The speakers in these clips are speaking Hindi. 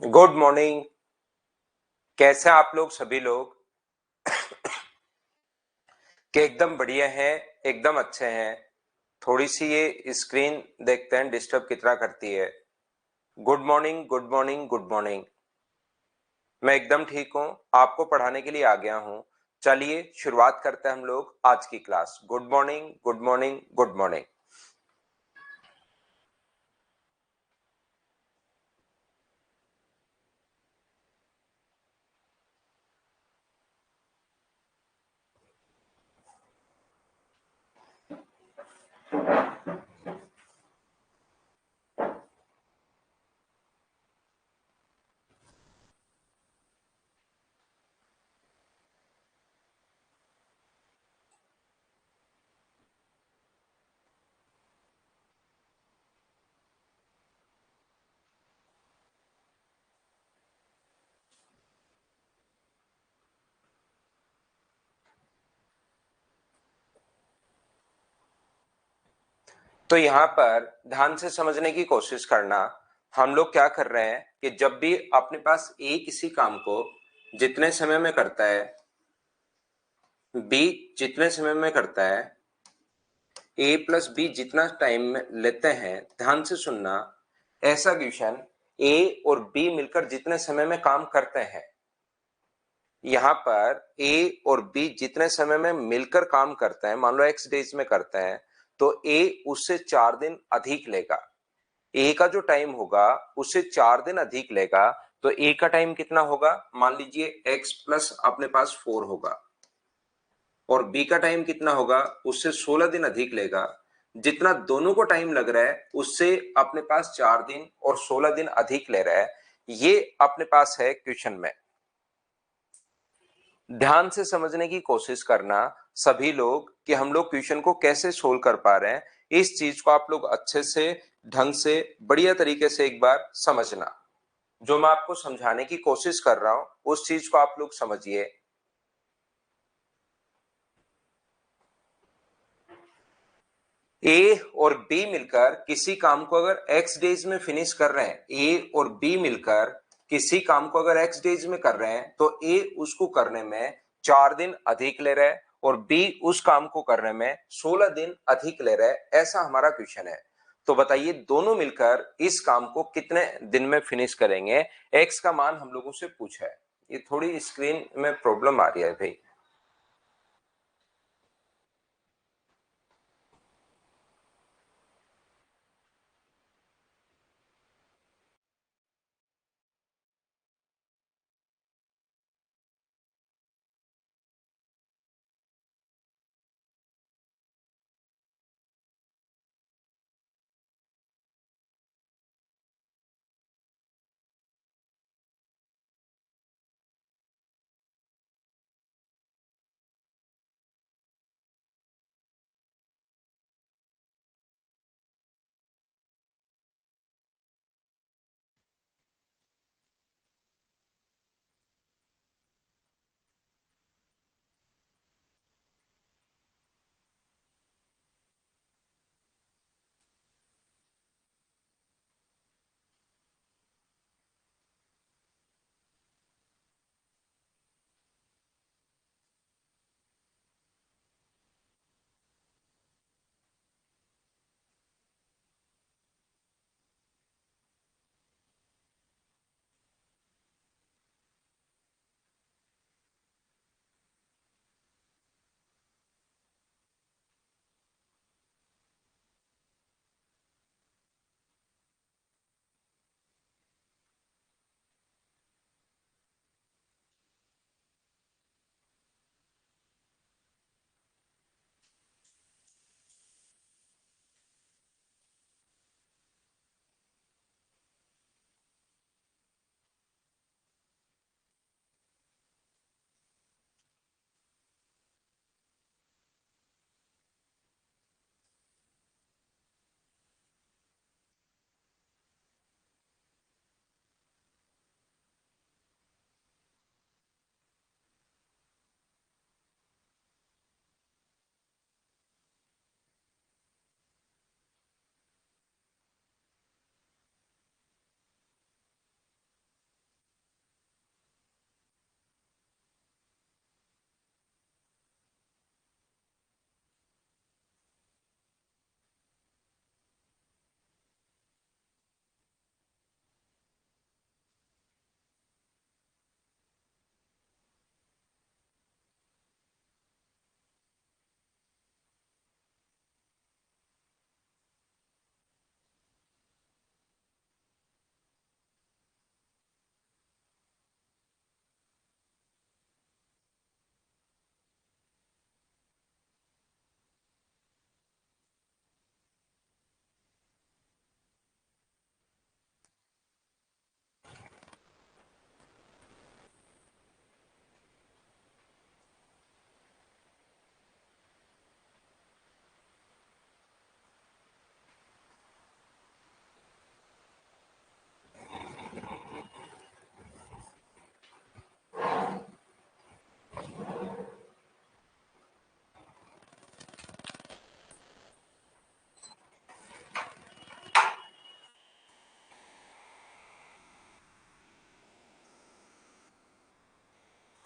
Good morning. कैसे आप लोग सभी लोग कि एकदम बढ़िया हैं, एकदम अच्छे हैं। थोड़ी सी ये स्क्रीन देखते हैं डिस्टर्ब कितना करती है। Good morning, good morning, good morning. मैं एकदम ठीक हूँ, आपको पढ़ाने के लिए आ गया हूँ। चलिए शुरुआत करते हैं हम लोग आज की class. Good morning, good morning, good morning. तो यहाँ पर ध्यान से समझने की कोशिश करना। हम लोग क्या कर रहे हैं कि जब भी अपने पास ए किसी काम को जितने समय में करता है, बी जितने समय में करता है, ए प्लस बी जितना टाइम लेते हैं, ध्यान से सुनना। ऐसा क्वेश्चन ए और बी मिलकर जितने समय में काम करते हैं, यहाँ पर ए और बी जितने समय में मिलकर काम करते हैं, मान लो एक्स डेज में करते हैं, तो ए उससे 4 दिन अधिक लेगा। ए का जो टाइम होगा उससे 4 दिन अधिक लेगा। तो ए का टाइम कितना होगा? मान लीजिए एक्स प्लस अपने पास 4 होगा, और बी का टाइम कितना होगा? उससे 16 दिन अधिक लेगा। जितना दोनों को टाइम लग रहा है उससे अपने पास 4 दिन और 16 दिन अधिक ले रहा है। ये अपने पास है क्वेश्चन में। ध्यान से समझने की कोशिश करना सभी लोग कि हम लोग क्वेश्चन को कैसे सोल्व कर पा रहे हैं। इस चीज को आप लोग अच्छे से, ढंग से, बढ़िया तरीके से एक बार समझना। जो मैं आपको समझाने की कोशिश कर रहा हूं उस चीज को आप लोग समझिए। ए और बी मिलकर किसी काम को अगर एक्स डेज में फिनिश कर रहे हैं, ए और बी मिलकर किसी काम को अगर एक्स डेज में कर रहे हैं, तो ए उसको करने में 4 दिन अधिक ले रहा है और बी उस काम को करने में 16 दिन अधिक ले रहा है। ऐसा हमारा क्वेश्चन है। तो बताइए दोनों मिलकर इस काम को कितने दिन में फिनिश करेंगे? एक्स का मान हम लोगों से पूछा है। ये थोड़ी स्क्रीन में प्रॉब्लम आ रही है भाई।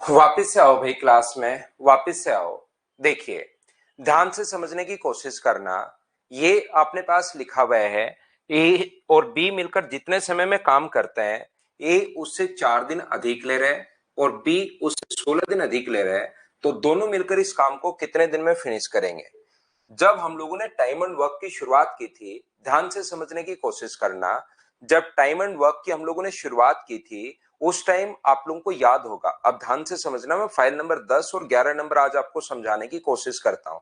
वापिस से आओ भाई, क्लास में वापिस से आओ। देखिए, ध्यान से समझने की कोशिश करना। ये अपने पास लिखा हुआ है, ए और बी मिलकर जितने समय में काम करते हैं, ए उससे 4 दिन अधिक ले रहे हैं और बी उससे 16 दिन अधिक ले रहे हैं, तो दोनों मिलकर इस काम को कितने दिन में फिनिश करेंगे। जब हम लोगों ने टाइम एंड वर्क की शुरुआत की थी, ध्यान से समझने की कोशिश करना। जब टाइम एंड वर्क की हम लोगों ने शुरुआत की थी, उस टाइम आप लोगों को याद होगा। अब ध्यान से समझना, मैं फाइल नंबर 10 और 11 नंबर आज आपको समझाने की कोशिश करता हूं।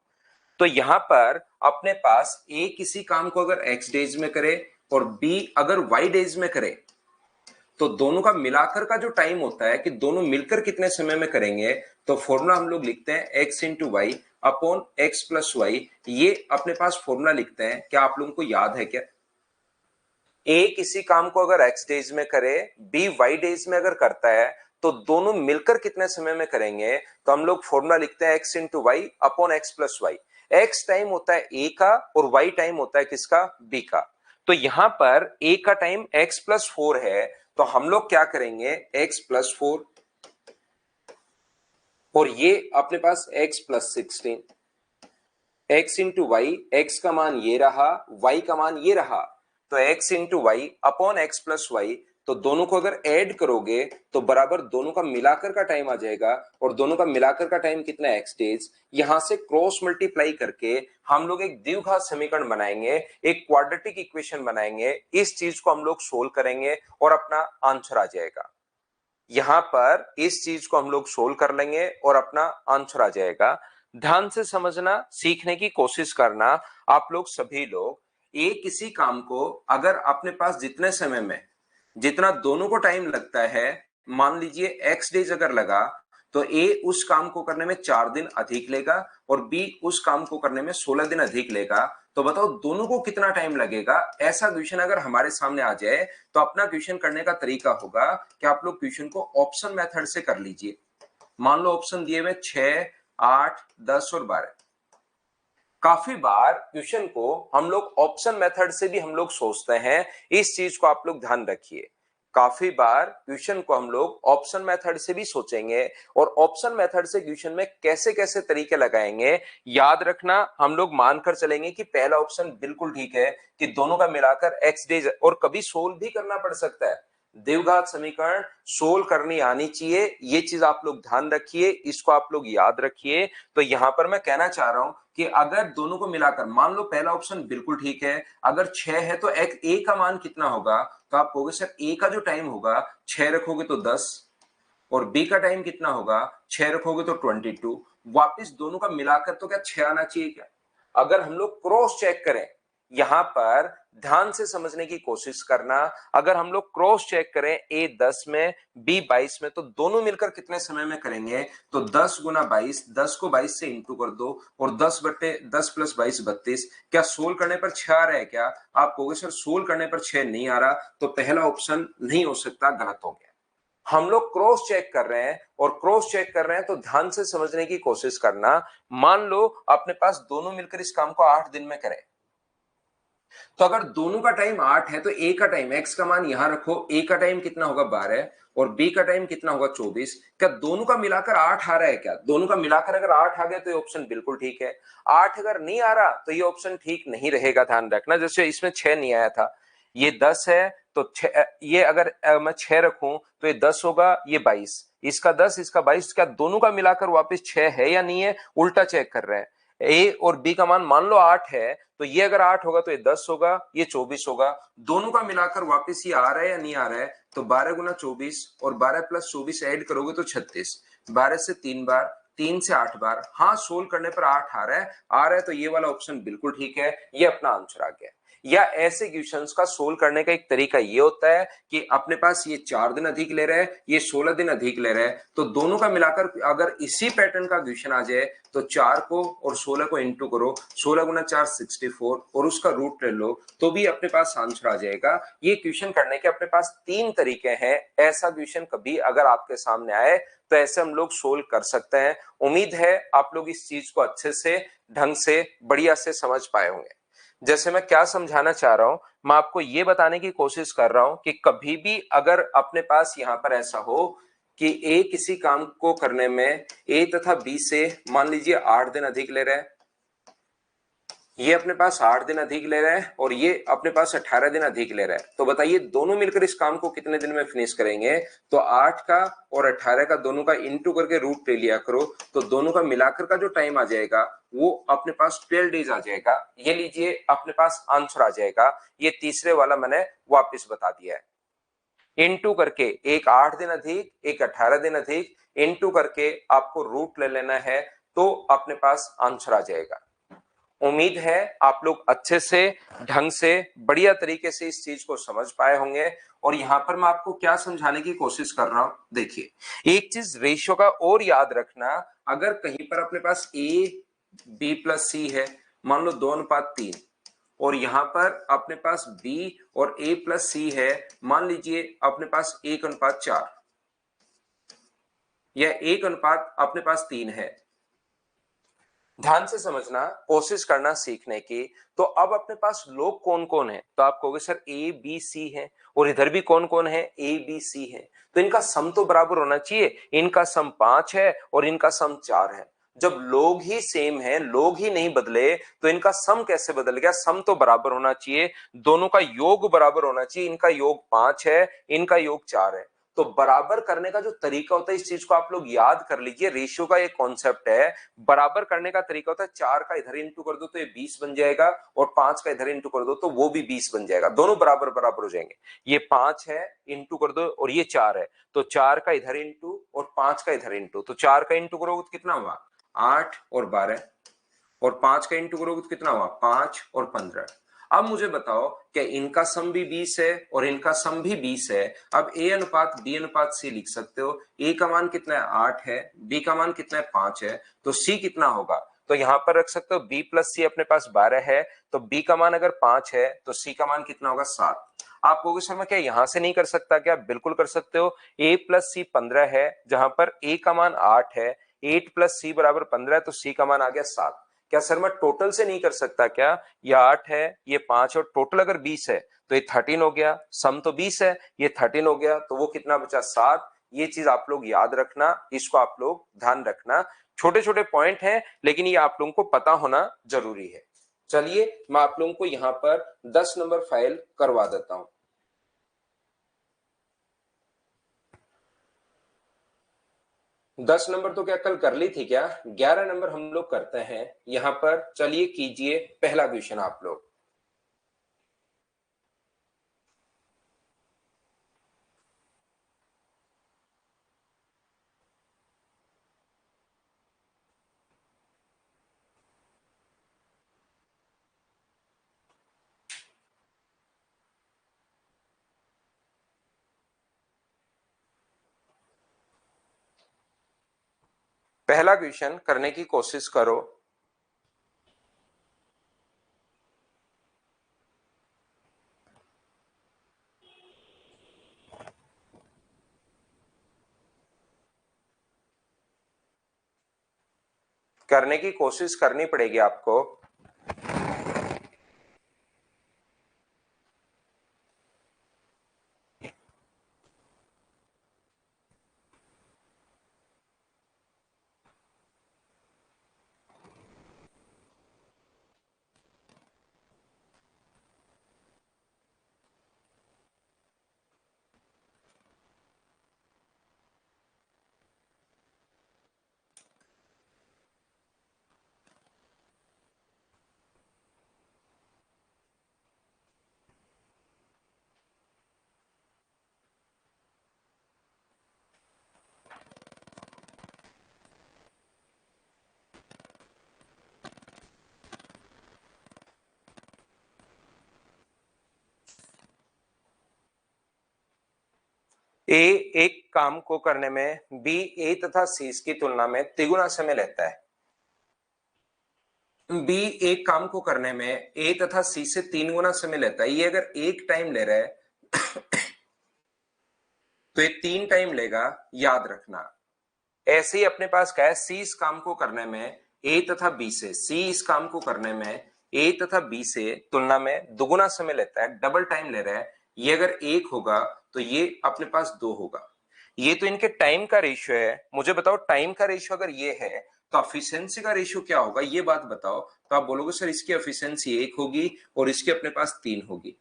तो यहां पर अपने पास ए किसी काम को अगर एक्स डेज में करे और बी अगर वाई डेज में करे, तो दोनों का मिलाकर का जो टाइम होता है कि दोनों मिलकर कितने समय में करेंगे, तो फॉर्मूला हम लोग लिखते हैं x into y upon x plus y. ये अपने पास फॉर्मूला लिखते हैं, क्या आप लोगों को याद है क्या? ए किसी काम को अगर एक्स डेज में करे, बी वाई डेज में अगर करता है, तो दोनों मिलकर कितने समय में करेंगे, तो हम लोग फॉर्मूला लिखते हैं x into y upon x plus y. X time होता है ए का और वाई टाइम होता है किसका? बी का। तो यहां पर ए का टाइम एक्स प्लस 4 है, तो हम लोग क्या करेंगे, एक्स प्लस 4 और ये अपने पास x plus 16, x into y, x का मान ये रहा, वाई का मान ये रहा, तो x into y upon x plus y. तो दोनों को अगर ऐड करोगे तो बराबर दोनों का मिलाकर का टाइम आ जाएगा, और दोनों का मिलाकर का टाइम कितना? X days. यहां से क्रॉस मल्टीप्लाई करके हम लोग एक द्विघात समीकरण बनाएंगे, एक क्वाड्रेटिक इक्वेशन बनाएंगे। इस चीज को हम लोग सोल्व करेंगे और अपना आंसर आ जाएगा। यहां पर इस चीज को हम लोग सोल्व कर लेंगे और अपना आंसर आ जाएगा। ध्यान से समझना, सीखने की कोशिश करना। आप लोग सभी लोग, एक किसी काम को अगर अपने पास जितने समय में, जितना दोनों को टाइम लगता है, मान लीजिए एक्स डेज अगर लगा, तो ए उस काम को करने में 4 दिन अधिक लेगा और बी उस काम को करने में 16 दिन अधिक लेगा। तो बताओ दोनों को कितना टाइम लगेगा। ऐसा क्वेश्चन अगर हमारे सामने आ जाए, तो अपना क्वेश्चन करने का तरीका होगा कि आप लोग क्वेश्चन को ऑप्शन मेथड से कर लीजिए। मान लो ऑप्शन दिए हुए 6, 8, 10 और 12। काफी बार क्वेश्चन को हम लोग ऑप्शन मेथड से भी हम लोग सोचते हैं, इस चीज को आप लोग ध्यान रखिए। काफी बार क्वेश्चन को हम लोग ऑप्शन मेथड से भी सोचेंगे, और ऑप्शन मेथड से क्वेश्चन में कैसे कैसे तरीके लगाएंगे, याद रखना। हम लोग मानकर चलेंगे कि पहला ऑप्शन बिल्कुल ठीक है कि दोनों का मिलाकर एक्स डेज, और कभी सोल्व भी करना पड़ सकता है। द्विघात समीकरण सोल्व करनी आनी चाहिए, ये चीज आप लोग ध्यान रखिए, इसको आप लोग याद रखिए। तो यहां पर मैं कहना चाह रहा हूं कि अगर दोनों को मिलाकर, मान लो पहला ऑप्शन बिल्कुल ठीक है, अगर 6 है तो एक ए का मान कितना होगा, तो आप कहोगे सर ए का जो टाइम होगा 6 रखोगे तो 10, और बी का टाइम कितना होगा, 6 रखोगे तो 22। वापिस दोनों का मिलाकर तो क्या 6 आना चाहिए क्या? अगर हम लोग क्रॉस चेक करें, यहां पर ध्यान से समझने की कोशिश करना। अगर हम लोग क्रॉस चेक करें, ए 10 में बी 22 में, तो दोनों मिलकर कितने समय में करेंगे, तो 10 गुना 22, 10 को 22 से इंटू कर दो, और 10 बट्टे 10 प्लस 22 32। क्या सोल्व करने पर 6 आ रहा है क्या? आप कहोगे सर सोल्व करने पर 6 नहीं आ रहा, तो पहला ऑप्शन नहीं हो सकता, गलत हो गया। हम लोग क्रॉस चेक कर रहे हैं, और क्रॉस चेक कर रहे हैं तो ध्यान से समझने की कोशिश करना। मान लो अपने पास दोनों मिलकर इस काम को 8 दिन में करें, तो अगर दोनों का टाइम 8 है, तो ए का टाइम, एक्स का मान यहां रखो, ए का टाइम कितना होगा 12 और बी का टाइम कितना होगा 24। क्या दोनों का मिलाकर 8 आ रहा है क्या? दोनों का मिलाकर अगर 8 आ गया तो ये ऑप्शन बिल्कुल ठीक है। 8 अगर नहीं आ रहा तो ये ऑप्शन ठीक नहीं रहेगा, ध्यान रखना। जैसे इसमें 6 नहीं आया था, ये 10 है, तो ये अगर मैं 6 रखूं तो ये 10 होगा, ये 22, इसका 10, इसका 22। क्या दोनों का मिलाकर वापस 6 है या नहीं है, उल्टा चेक कर रहे हैं। ए और बी का मान मान लो 8 है, तो ये अगर 8 होगा तो ये 10 होगा, ये 24 होगा। दोनों का मिलाकर वापस ये आ रहा है या नहीं आ रहा है, तो 12 गुना 24 और 12 प्लस 24 ऐड करोगे तो 36। 12 से 3 बार, 3 से 8 बार, हाँ सोल्व करने पर 8 आ रहा है, तो ये वाला ऑप्शन बिल्कुल ठीक है, ये अपना आंसर आ गया। या ऐसे क्वेश्चंस का सोल्व करने का एक तरीका ये होता है कि अपने पास ये 4 दिन अधिक ले रहा है, ये 16 दिन अधिक ले रहा है, तो दोनों का मिलाकर अगर इसी पैटर्न का क्वेश्चन आ जाए, तो 4 को और 16 को इंटू करो, 16 गुना 4 64, और उसका रूट ले लो, तो भी अपने पास आंसर आ जाएगा। ये क्वेश्चन करने के अपने पास 3 तरीके हैं। ऐसा क्वेश्चन कभी अगर आपके सामने आए, तो ऐसे हम लोग सोल्व कर सकते हैं। उम्मीद है आप लोग इस चीज को अच्छे से, ढंग से, बढ़िया से समझ पाए होंगे। जैसे मैं क्या समझाना चाह रहा हूं, मैं आपको यह बताने की कोशिश कर रहा हूं कि कभी भी अगर अपने पास यहां पर ऐसा हो कि ए किसी काम को करने में ए तथा बी से मान लीजिए 8 दिन अधिक ले रहा है, ये अपने पास 8 दिन अधिक ले रहा है और ये अपने पास 18 दिन अधिक ले रहा है, तो बताइए दोनों मिलकर इस काम को कितने दिन में फिनिश करेंगे। तो 8 का और 18 का दोनों का इंटू करके रूट ले लिया करो, तो दोनों का मिलाकर का जो टाइम आ जाएगा वो अपने पास 12 डेज आ जाएगा। ये लीजिए अपने पास आंसर आ जाएगा। ये तीसरे वाला मैंने वापिस बता दिया है। इंटू करके एक 8 दिन अधिक एक 18 दिन अधिक इंटू करके आपको रूट ले लेना है, तो अपने पास आंसर आ जाएगा। उम्मीद है आप लोग अच्छे से ढंग से बढ़िया तरीके से इस चीज को समझ पाए होंगे। और यहां पर मैं आपको क्या समझाने की कोशिश कर रहा हूं, देखिए एक चीज रेशियो का और याद रखना, अगर कहीं पर अपने पास ए बी प्लस सी है, मान लो 2:3, और यहां पर अपने पास बी और ए प्लस सी है, मान लीजिए अपने पास 1:4 या 1 अपने पास 3 है। ध्यान से समझना, कोशिश करना सीखने की। तो अब अपने पास लोग कौन कौन है, तो आप कहोगे सर ए बी सी है और इधर भी कौन कौन है, ए बी सी है, तो इनका सम तो बराबर होना चाहिए। इनका सम 5 है और इनका सम 4 है। जब लोग ही सेम है, लोग ही नहीं बदले, तो इनका सम कैसे बदल गया। सम तो बराबर होना चाहिए, दोनों का योग बराबर होना चाहिए। इनका योग 5 है, इनका योग 4 है। तो बराबर करने का जो तरीका होता है, इस चीज को आप लोग याद कर लीजिए। रेशियो का एक कॉन्सेप्ट है, बराबर करने का तरीका होता है 4 का इधर इंटू कर दो तो ये 20 बन जाएगा, और 5 का इधर इंटू कर दो तो वो भी 20 बन जाएगा। दोनों बराबर बराबर हो जाएंगे। ये 5 है, इंटू कर दो, और ये 4 है, तो 4 का इधर इंटू और 5 का इधर इंटू, तो 4 का इंटू करोगे तो कितना हुआ 8 और 12, और 5 का इंटू करोगे तो कितना हुआ 5 और 15। अब मुझे बताओ क्या इनका सम भी 20 है और इनका सम भी 20 है। अब ए अनुपात बी अनुपात सी लिख सकते हो। ए का मान कितना है 8 है, बी का मान कितना है 5 है, तो सी कितना होगा, तो यहां पर रख सकते हो बी प्लस सी अपने पास 12 है, तो बी का मान अगर 5 है तो सी का मान कितना होगा 7। आप कहोगे सर मैं क्या यहां से नहीं कर सकता क्या, बिल्कुल कर सकते हो। ए प्लस सी 15 है, जहां पर ए का मान 8 है, 8 प्लस सी बराबर 15 है, तो सी का मान आ गया 7। क्या सर मैं टोटल से नहीं कर सकता क्या, ये 8 है ये 5 और टोटल अगर 20 है तो ये 13 हो गया, सम तो 20 है, ये 13 हो गया, तो वो कितना बचा 7। ये चीज आप लोग याद रखना, इसको आप लोग ध्यान रखना। छोटे छोटे पॉइंट हैं लेकिन ये आप लोगों को पता होना जरूरी है। चलिए मैं आप लोगों को यहां पर 10 नंबर फाइल करवा देता हूं। 10 नंबर तो क्या कल कर ली थी क्या, 11 नंबर हम लोग करते हैं यहां पर। चलिए कीजिए पहला क्वेश्चन आप लोग। पहला क्वेश्चन करने की कोशिश करो। करने की कोशिश करनी पड़ेगी आपको। ए एक काम को करने में बी ए तथा सी की तुलना में तिगुना समय लेता है। बी एक काम को करने में ए तथा सी से 3 गुना समय लेता है। ये अगर एक टाइम ले रहा है तो ये 3 टाइम लेगा, याद रखना। ऐसे ही अपने पास क्या है, सी इस काम को करने में ए तथा बी से, सी इस काम को करने में ए तथा बी से तुलना में दुगुना समय लेता है, डबल टाइम ले रहा है। ये अगर 1 होगा तो ये अपने पास 2 होगा। ये तो इनके टाइम का रेशियो है। मुझे बताओ टाइम का रेशियो अगर ये है तो एफिशिएंसी का रेशियो क्या होगा, ये बात बताओ। तो आप बोलोगे सर इसकी एफिशिएंसी 1 होगी और इसके अपने पास 3 होगी,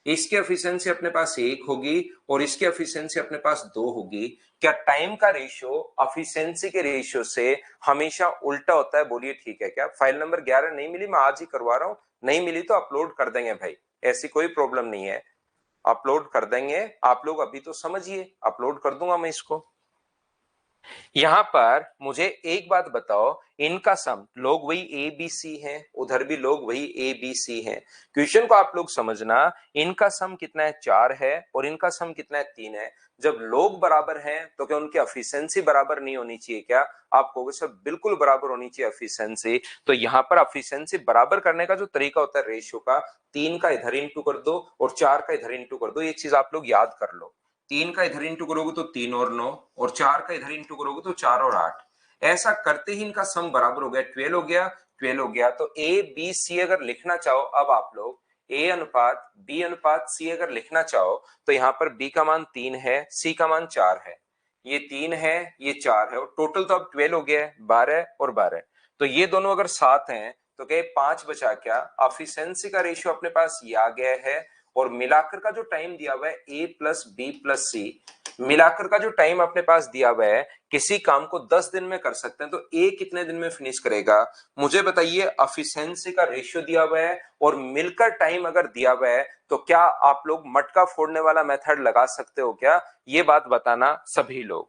इसकी एफिशिएंसी अपने पास 1 होगी और इसकी एफिशिएंसी अपने पास 2 होगी। क्या टाइम का रेशियो एफिशिएंसी के रेशियो से हमेशा उल्टा होता है? बोलिए ठीक है क्या? फाइल नंबर 11 नहीं मिली, मैं आज ही करवा रहा हूं, नहीं मिली तो अपलोड कर देंगे भाई, ऐसी कोई प्रॉब्लम नहीं है, अपलोड कर देंगे। आप लोग अभी तो समझिए, अपलोड कर दूंगा मैं इसको। यहां पर मुझे एक बात बताओ, इनका सम लोग वही ए बी सी हैं, उधर भी लोग वही ए बी सी हैं। क्वेश्चन को आप लोग समझना, इनका सम कितना है 4 है और इनका सम कितना है 3 है। जब लोग बराबर हैं तो क्या उनकी एफिशिएंसी बराबर नहीं होनी चाहिए क्या? आप कहोगे सर बिल्कुल बराबर होनी चाहिए एफिशिएंसी। तो यहां पर एफिशिएंसी बराबर करने का जो तरीका होता है रेशियो का, 3 का इधर इंटू कर दो और 4 का इधर इंटू कर दो, ये चीज आप लोग याद कर लो। 3 का इधर इंटू करोगे तो 3 और 9 और 4 का इधर इंटू करोगे तो 4 और 8। ऐसा करते ही इनका सम बराबर हो गया, 12 हो गया, 12 हो गया। तो ए बी सी अगर लिखना चाहो, अब आप लोग ए अनुपात बी अनुपात सी अगर लिखना चाहो तो यहां पर बी का मान 3 है, सी का मान 4 है। ये 3 है, ये 4 है और टोटल तो अब 12 हो गया है, 12 और 12। तो ये दोनों अगर साथ हैं तो क्या 5 बचा क्या? एफिशिएंसी का रेशियो अपने पास ये आ गया है और मिलाकर का जो टाइम दिया हुआ है ए प्लस बी प्लस सी, मिलाकर का जो टाइम अपने पास दिया हुआ है, किसी काम को 10 दिन में कर सकते हैं तो ए कितने दिन में फिनिश करेगा? मुझे बताइए, एफिशिएंसी का रेशियो दिया हुआ है और मिलकर टाइम अगर दिया हुआ है तो क्या आप लोग मटका फोड़ने वाला मेथड लगा सकते हो क्या? ये बात बताना सभी लोग।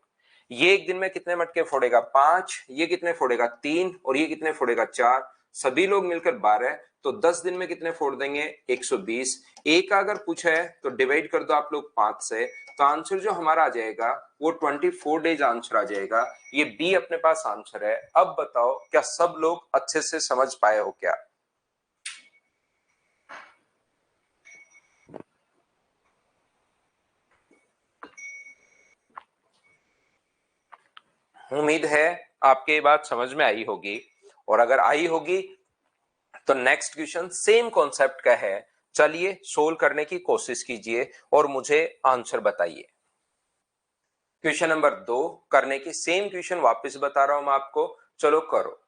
ये एक दिन में कितने मटके फोड़ेगा? 5। ये कितने फोड़ेगा? 3। और ये कितने फोड़ेगा? 4। सभी लोग मिलकर 12। तो 10 दिन में कितने फोड़ देंगे? 120। ए का अगर पूछा है तो डिवाइड कर दो आप लोग 5 से, तो आंसर जो हमारा आ जाएगा वो 24 डेज आंसर आ जाएगा। ये बी अपने पास आंसर है। अब बताओ क्या सब लोग अच्छे से समझ पाए हो क्या? उम्मीद है आपके ये बात समझ में आई होगी, और अगर आई होगी तो नेक्स्ट क्वेश्चन सेम कॉन्सेप्ट का है, चलिए सोल्व करने की कोशिश कीजिए और मुझे आंसर बताइए। क्वेश्चन नंबर 2 करने की सेम क्वेश्चन वापस बता रहा हूं मैं आपको, चलो करो।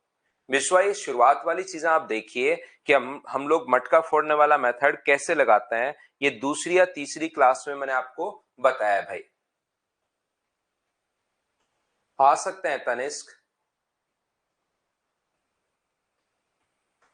विश्वा ये शुरुआत वाली चीजें आप देखिए कि हम लोग मटका फोड़ने वाला मेथड कैसे लगाते हैं, ये दूसरी या तीसरी क्लास में मैंने आपको बताया भाई। आ सकते हैं तनिष्क।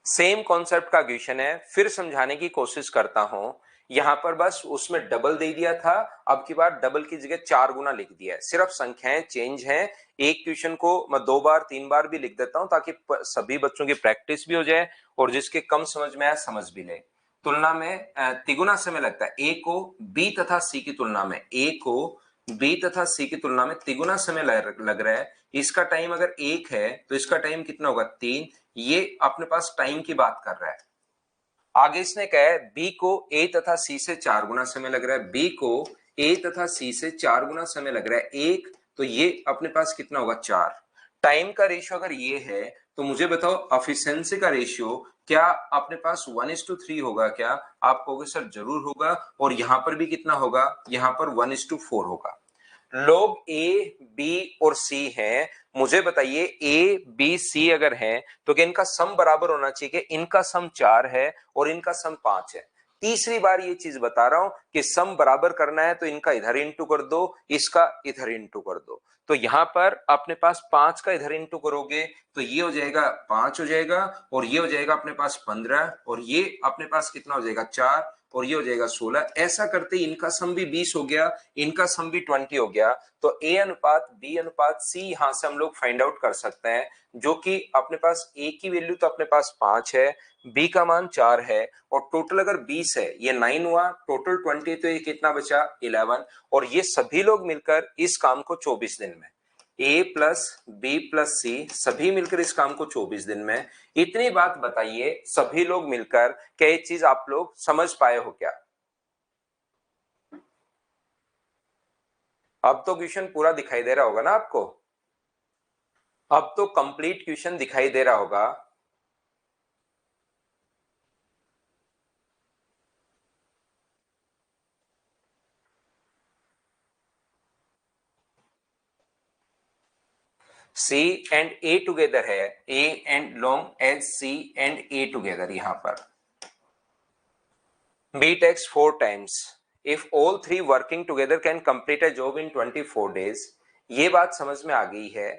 सेम कॉन्सेप्ट का क्वेश्चन है, फिर समझाने की कोशिश करता हूं। यहां पर बस उसमें डबल दे दिया था, अब की बार डबल की जगह 4 गुना लिख दिया है, सिर्फ संख्याएं चेंज हैं। एक क्वेश्चन को मैं 2 बार 3 बार भी लिख देता हूं ताकि सभी बच्चों की प्रैक्टिस भी हो जाए और जिसके कम समझ में आए समझ भी ले। तुलना में तिगुना समय लगता है, ए को बी तथा सी की तुलना में, ए को बी तथा सी की तुलना में तिगुना समय लग रहा है। इसका टाइम अगर 1 है तो इसका टाइम कितना होगा? 3। ये अपने पास टाइम की बात कर रहा है। आगे इसने कहा है बी को ए तथा सी से 4 गुना समय लग रहा है, बी को ए तथा सी से 4 गुना समय लग रहा है, एक तो ये अपने पास कितना होगा? 4। टाइम का रेशियो अगर ये है तो मुझे बताओ एफिशिएंसी का रेशियो क्या अपने पास 1:3 होगा क्या? आप कहोगे सर जरूर होगा, और यहां पर भी कितना होगा? यहां पर 1:4 होगा। लोग ए बी और सी हैं, मुझे बताइए ए बी सी अगर हैं तो क्या इनका सम बराबर होना चाहिए कि इनका सम 4 है और इनका सम 5 है? तीसरी बार ये चीज बता रहा हूं कि सम बराबर करना है तो इनका इधर इंटू कर दो, इसका इधर इंटू कर दो। तो यहां पर अपने पास 5 का इधर इंटू करोगे तो ये हो जाएगा 5 हो जाएगा, और ये हो जाएगा अपने पास 15, और ये अपने पास कितना हो जाएगा? 4, और ये हो जाएगा 16। ऐसा करते इनका सम भी 20 हो गया, इनका सम भी 20 हो गया। तो ए अनुपात बी अनुपात सी यहां से हम लोग फाइंड आउट कर सकते हैं, जो कि अपने पास ए की वैल्यू तो अपने पास 5 है, बी का मान 4 है, और टोटल अगर 20 है, ये 9 हुआ, टोटल 20, तो ये कितना बचा? 11। और ये सभी लोग मिलकर इस काम को 24 दिन में, ए प्लस बी प्लस सी सभी मिलकर इस काम को 24 दिन में। इतनी बात बताइए सभी लोग मिलकर, क्या ये चीज आप लोग समझ पाए हो क्या? अब तो क्वेश्चन पूरा दिखाई दे रहा होगा ना आपको? अब तो कंप्लीट क्वेश्चन दिखाई दे रहा होगा। C एंड A टुगेदर है, A and long edge C and A together. यहां पर B takes 4 times if all three working together can complete a job in 24 days। ये बात समझ में आ गई है।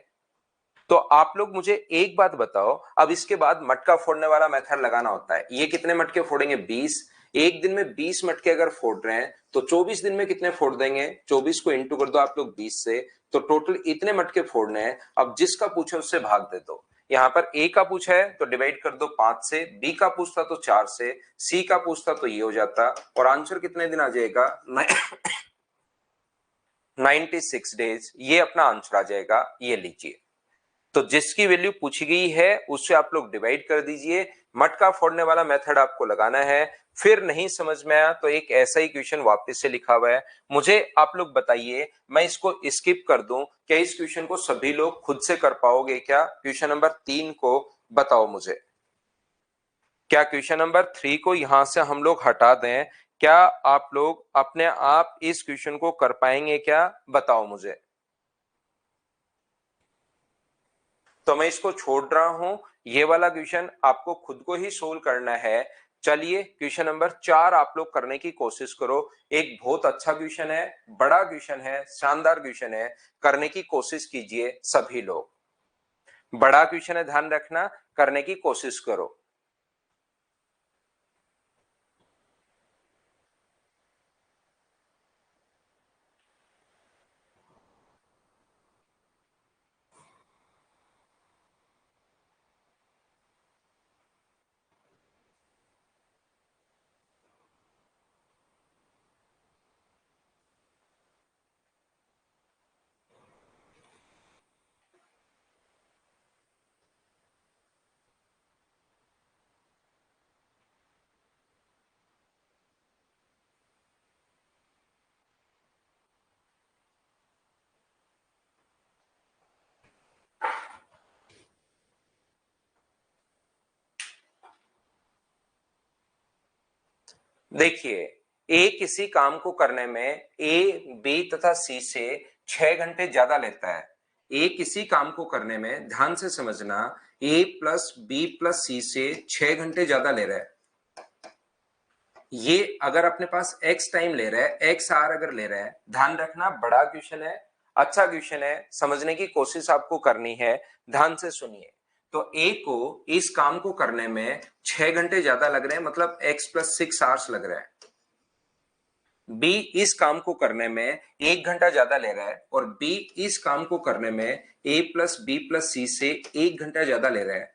तो आप लोग मुझे एक बात बताओ, अब इसके बाद मटका फोड़ने वाला मेथड लगाना होता है। ये कितने मटके फोड़ेंगे? 20। एक दिन में 20 मटके अगर फोड़ रहे हैं तो 24 दिन में कितने फोड़ देंगे? 24 को इंटू कर दो आप लोग 20 से, तो टोटल इतने मटके फोड़ने हैं। अब जिसका पूछे उससे भाग दे दो। यहां पर ए का पूछा है तो डिवाइड कर दो 5 से, बी का पूछता तो 4 से, सी का पूछता तो ये हो जाता, और आंसर कितने दिन आ जाएगा? 96 डेज। ये अपना आंसर आ जाएगा। ये लीजिए, तो जिसकी वैल्यू पूछी गई है उससे आप लोग डिवाइड कर दीजिए। मटका फोड़ने वाला मेथड आपको लगाना है। फिर नहीं समझ में आया तो एक ऐसा ही क्वेश्चन वापस से लिखा हुआ है, मुझे आप लोग बताइए, मैं इसको स्किप कर दूं? क्या इस क्वेश्चन को सभी लोग खुद से कर पाओगे क्या? क्वेश्चन नंबर 3 को बताओ मुझे। क्या क्वेश्चन नंबर 3 को यहां से हम लोग हटा दें? क्या आप लोग अपने आप इस क्वेश्चन को कर पाएंगे क्या? बताओ मुझे। तो मैं इसको छोड़ रहा हूं। ये वाला क्वेश्चन आपको खुद को ही सोल्व करना है। चलिए क्वेश्चन नंबर 4 आप लोग करने की कोशिश करो। एक बहुत अच्छा क्वेश्चन है, बड़ा क्वेश्चन है, शानदार क्वेश्चन है, करने की कोशिश कीजिए सभी लोग। बड़ा क्वेश्चन है, ध्यान रखना, करने की कोशिश करो। देखिए, ए किसी काम को करने में ए, बी तथा सी से 6 घंटे ज्यादा लेता है। ए किसी काम को करने में, ध्यान से समझना, ए प्लस बी प्लस सी से 6 घंटे ज्यादा ले रहा है। ये अगर अपने पास एक्स टाइम ले रहा है, एक्स आर अगर ले रहा है, ध्यान रखना बड़ा क्वेश्चन है, अच्छा क्वेश्चन है, समझने की कोशिश आपको करनी है। ध्यान से सुनिए, तो ए को इस काम को करने में 6 घंटे ज्यादा लग रहे हैं, मतलब एक्स प्लस 6 आवर्स लग रहा है। बी इस काम को करने में 1 घंटा ज्यादा ले रहा है, और बी इस काम को करने में ए प्लस बी प्लस सी से 1 घंटा ज्यादा ले रहा है,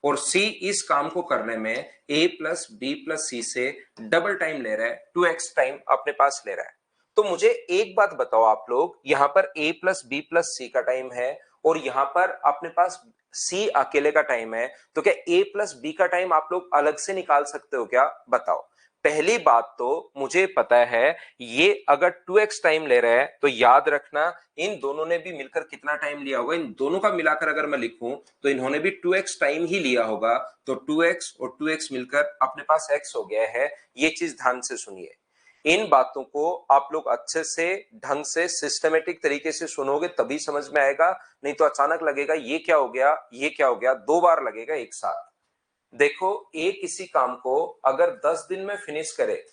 और सी इस काम को करने में ए प्लस बी प्लस सी से डबल टाइम ले रहा है, 2x टाइम अपने पास ले रहा है। तो मुझे एक बात बताओ आप लोग, यहां पर ए प्लस बी प्लस सी का टाइम है और यहां पर अपने पास सी अकेले का टाइम है, तो क्या ए प्लस बी का टाइम आप लोग अलग से निकाल सकते हो क्या? बताओ। पहली बात तो मुझे पता है, ये अगर 2x टाइम ले रहा है तो याद रखना इन दोनों ने भी मिलकर कितना टाइम लिया होगा। इन दोनों का मिलाकर अगर मैं लिखूं तो इन्होंने भी 2x टाइम ही लिया होगा, तो 2x और 2x मिलकर अपने पास x हो गया है। ये चीज ध्यान से सुनिए। इन बातों को आप लोग अच्छे से, ढंग से, सिस्टमेटिक तरीके से सुनोगे तभी समझ में आएगा, नहीं तो अचानक लगेगा ये क्या हो गया, ये क्या हो गया, दो बार लगेगा एक साथ। देखो, ए किसी काम को अगर 10 दिन में फिनिश करे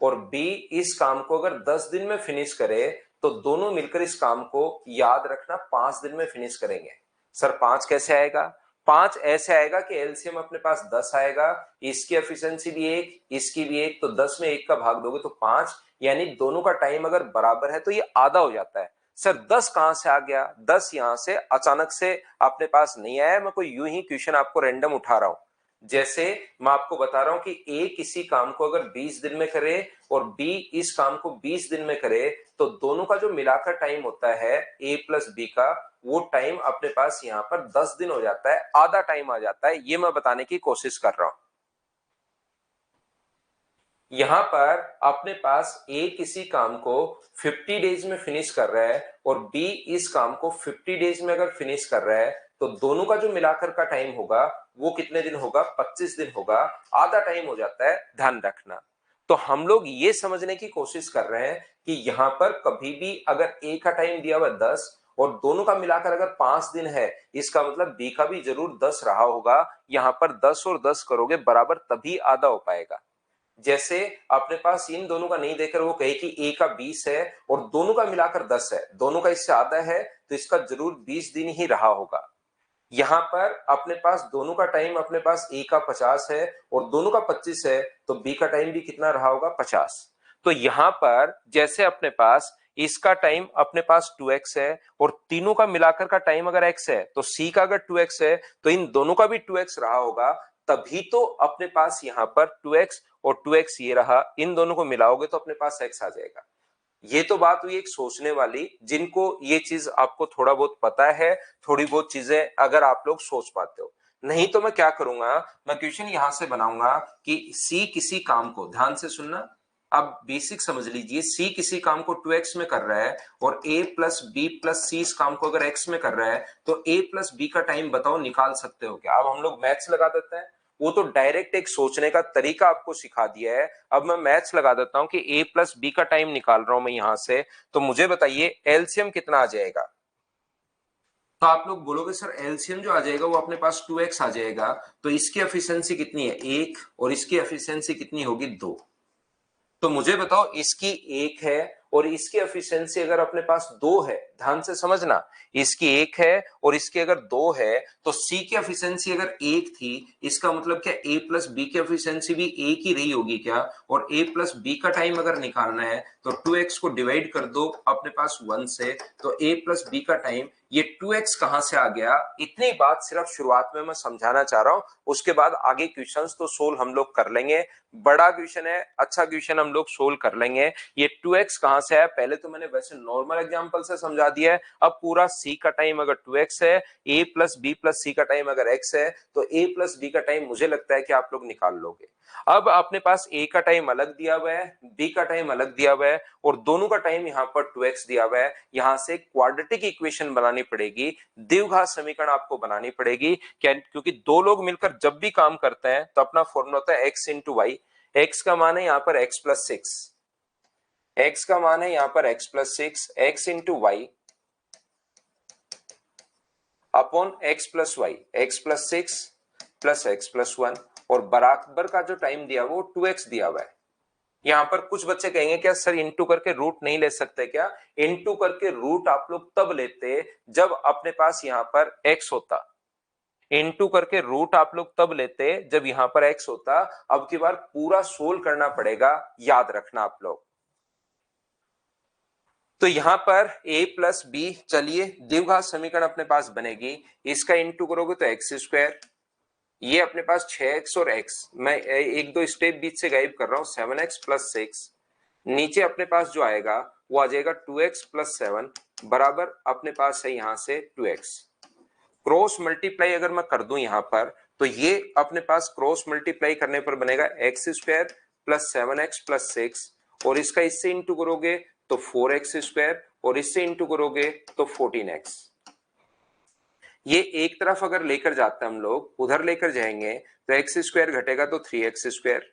और बी इस काम को अगर 10 दिन में फिनिश करे, तो दोनों मिलकर इस काम को, याद रखना, 5 दिन में फिनिश करेंगे। सर 5 कैसे आएगा? 5 ऐसे आएगा कि एलसीएम अपने पास 10 आएगा, इसकी एफिशिएंसी भी 1, इसकी भी 1, तो 10 में 1 का भाग दोगे तो 5, यानी दोनों का टाइम अगर बराबर है तो ये आधा हो जाता है। सर 10 कहां से आ गया? 10 यहां से अचानक से अपने पास नहीं आया, मैं कोई यूं ही क्वेश्चन आपको रैंडम उठा रहा हूं। जैसे मैं आपको बता रहा हूं कि ए किसी काम को अगर 20 दिन में करे और बी इस काम को 20 दिन में करे, तो दोनों का जो मिलाकर टाइम होता है ए प्लस बी का, वो टाइम अपने पास यहाँ पर 10 दिन हो जाता है, आधा टाइम आ जाता है। ये मैं बताने की कोशिश कर रहा हूं। यहां पर अपने पास ए किसी काम को 50 डेज में फिनिश कर रहा है और बी इस काम को 50 डेज में अगर फिनिश कर रहा है, तो दोनों का जो मिलाकर का टाइम होगा वो कितने दिन होगा? 25 दिन होगा, आधा टाइम हो जाता है, ध्यान रखना। तो हम लोग ये समझने की कोशिश कर रहे हैं कि यहां पर कभी भी अगर ए का टाइम दिया हुआ 10 और दोनों का मिलाकर अगर 5 दिन है, इसका मतलब बी का भी जरूर 10 रहा होगा। यहां पर 10 और 10 करोगे बराबर, तभी आधा हो पाएगा। जैसे अपने पास इन दोनों का नहीं देकर वो कहे कि ए का 20 है और दोनों का मिलाकर 10 है, दोनों का इससे आधा है, तो इसका जरूर 20 दिन ही रहा होगा। यहां पर अपने पास दोनों का टाइम, अपने पास ए का 50 है और दोनों का 25 है, तो बी का टाइम भी कितना रहा होगा, 50। तो यहां पर जैसे अपने पास इसका टाइम अपने पास 2x है और तीनों का मिलाकर का टाइम अगर x है, तो c का अगर 2x है तो इन दोनों का भी 2x रहा होगा, तभी तो अपने पास यहां पर 2x और 2x ये रहा, इन दोनों को मिलाओगे तो अपने पास x आ जाएगा। ये तो बात हुई एक सोचने वाली, जिनको ये चीज आपको थोड़ा बहुत पता है, थोड़ी बहुत चीजें अगर आप लोग सोच पाते हो। नहीं तो मैं क्या करूंगा, मैं क्वेश्चन यहां से बनाऊंगा कि सी किसी काम को, ध्यान से सुनना, अब बेसिक समझ लीजिए, सी किसी काम को 2x में कर रहा है और a प्लस बी प्लस सी इस काम को अगर x में कर रहा है, तो a प्लस बी का टाइम बताओ, निकाल सकते हो क्या? अब हम लोग मैथ्स लगा देते हैं, वो तो डायरेक्ट एक सोचने का तरीका आपको सिखा दिया है। अब मैं मैथ्स लगा देता हूं कि a प्लस बी का टाइम निकाल रहा हूं मैं यहां से, तो मुझे बताइए एलसीएम कितना आ जाएगा? तो आप लोग बोलोगे सर एलसीएम जो आ जाएगा वो अपने पास 2x आ जाएगा, तो इसकी एफिशिएंसी कितनी है, 1, और इसकी एफिशिएंसी कितनी होगी, 2। तो मुझे बताओ इसकी 1 है और इसकी एफिशिएंसी अगर अपने पास 2 है, ध्यान से समझना, इसकी 1 है और इसकी अगर 2 है, तो सी की एफिशिएंसी अगर 1 थी, इसका मतलब क्या ए प्लस बी की एफिशिएंसी भी 1 ही रही होगी क्या? और ए प्लस बी का टाइम अगर निकालना है तो 2x को डिवाइड कर दो अपने पास 1 से, तो ए प्लस बी का टाइम, ये 2x कहां से आ गया? इतनी बात सिर्फ शुरुआत में मैं समझाना चाह रहा हूं, उसके बाद आगे क्वेश्चंस तो सोल्व हम लोग कर लेंगे। बड़ा क्वेश्चन है, अच्छा क्वेश्चन हम लोग सोल्व कर लेंगे। ये 2x कहां से है, पहले तो मैंने वैसे नॉर्मल एग्जांपल से समझा दिया है। अब पूरा c का टाइम अगर 2x है, a plus b plus c का टाइम अगर x है, तो a प्लस b का टाइम मुझे लगता है कि आप लोग निकाल लोगे। अब अपने पास a का टाइम अलग दिया हुआ है, b का टाइम अलग दिया हुआ है और दोनों का टाइम यहाँ पर 2x दिया हुआ है। यहां से क्वाड्रेटिक इक्वेशन बनानी पड़ेगी, द्विघात समीकरण आपको बनानी पड़ेगी, क्या? क्योंकि दो लोग मिलकर जब भी काम करते हैं तो अपना फॉर्मूला होता है x इंटू वाई। x का मान है यहाँ पर x प्लस 6, x का मान है यहाँ पर x plus 6, x into y upon x plus y, x plus 6 plus x plus 1, और बराबर का जो टाइम दिया वो 2x दिया हुआ है। यहां पर कुछ बच्चे कहेंगे क्या सर इनटू करके रूट नहीं ले सकते क्या? इनटू करके रूट आप लोग तब लेते जब अपने पास यहां पर x होता, इनटू करके रूट आप लोग तब लेते जब यहां पर x होता। अब की बार पूरा सोल्व करना पड़ेगा, याद रखना आप लोग। तो यहां पर a प्लस बी, चलिए द्विघात समीकरण अपने पास बनेगी, इसका इंटू करोगे तो एक्स स्क्वायर, ये अपने पास 6x और x, मैं एक दो स्टेप बीच से गायब कर रहा हूं, 7x प्लस 6, नीचे अपने पास जो आएगा वो आ जाएगा 2x प्लस 7 बराबर अपने पास है यहां से 2x। क्रॉस मल्टीप्लाई अगर मैं कर दूं यहां पर, तो ये अपने पास क्रॉस मल्टीप्लाई करने पर बनेगा x square plus 7x plus 6, और इसका इससे इंटू करोगे तो 4x स्क्वायर, और इससे इंटू करोगे तो 14x। ये एक तरफ अगर लेकर जाते हैं हम लोग, उधर लेकर जाएंगे तो एक्स स्क्वायर घटेगा तो 3x स्क्वायर,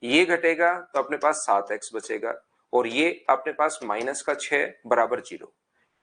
ये घटेगा तो अपने पास 7x बचेगा, और ये अपने पास माइनस का 6 बराबर 0।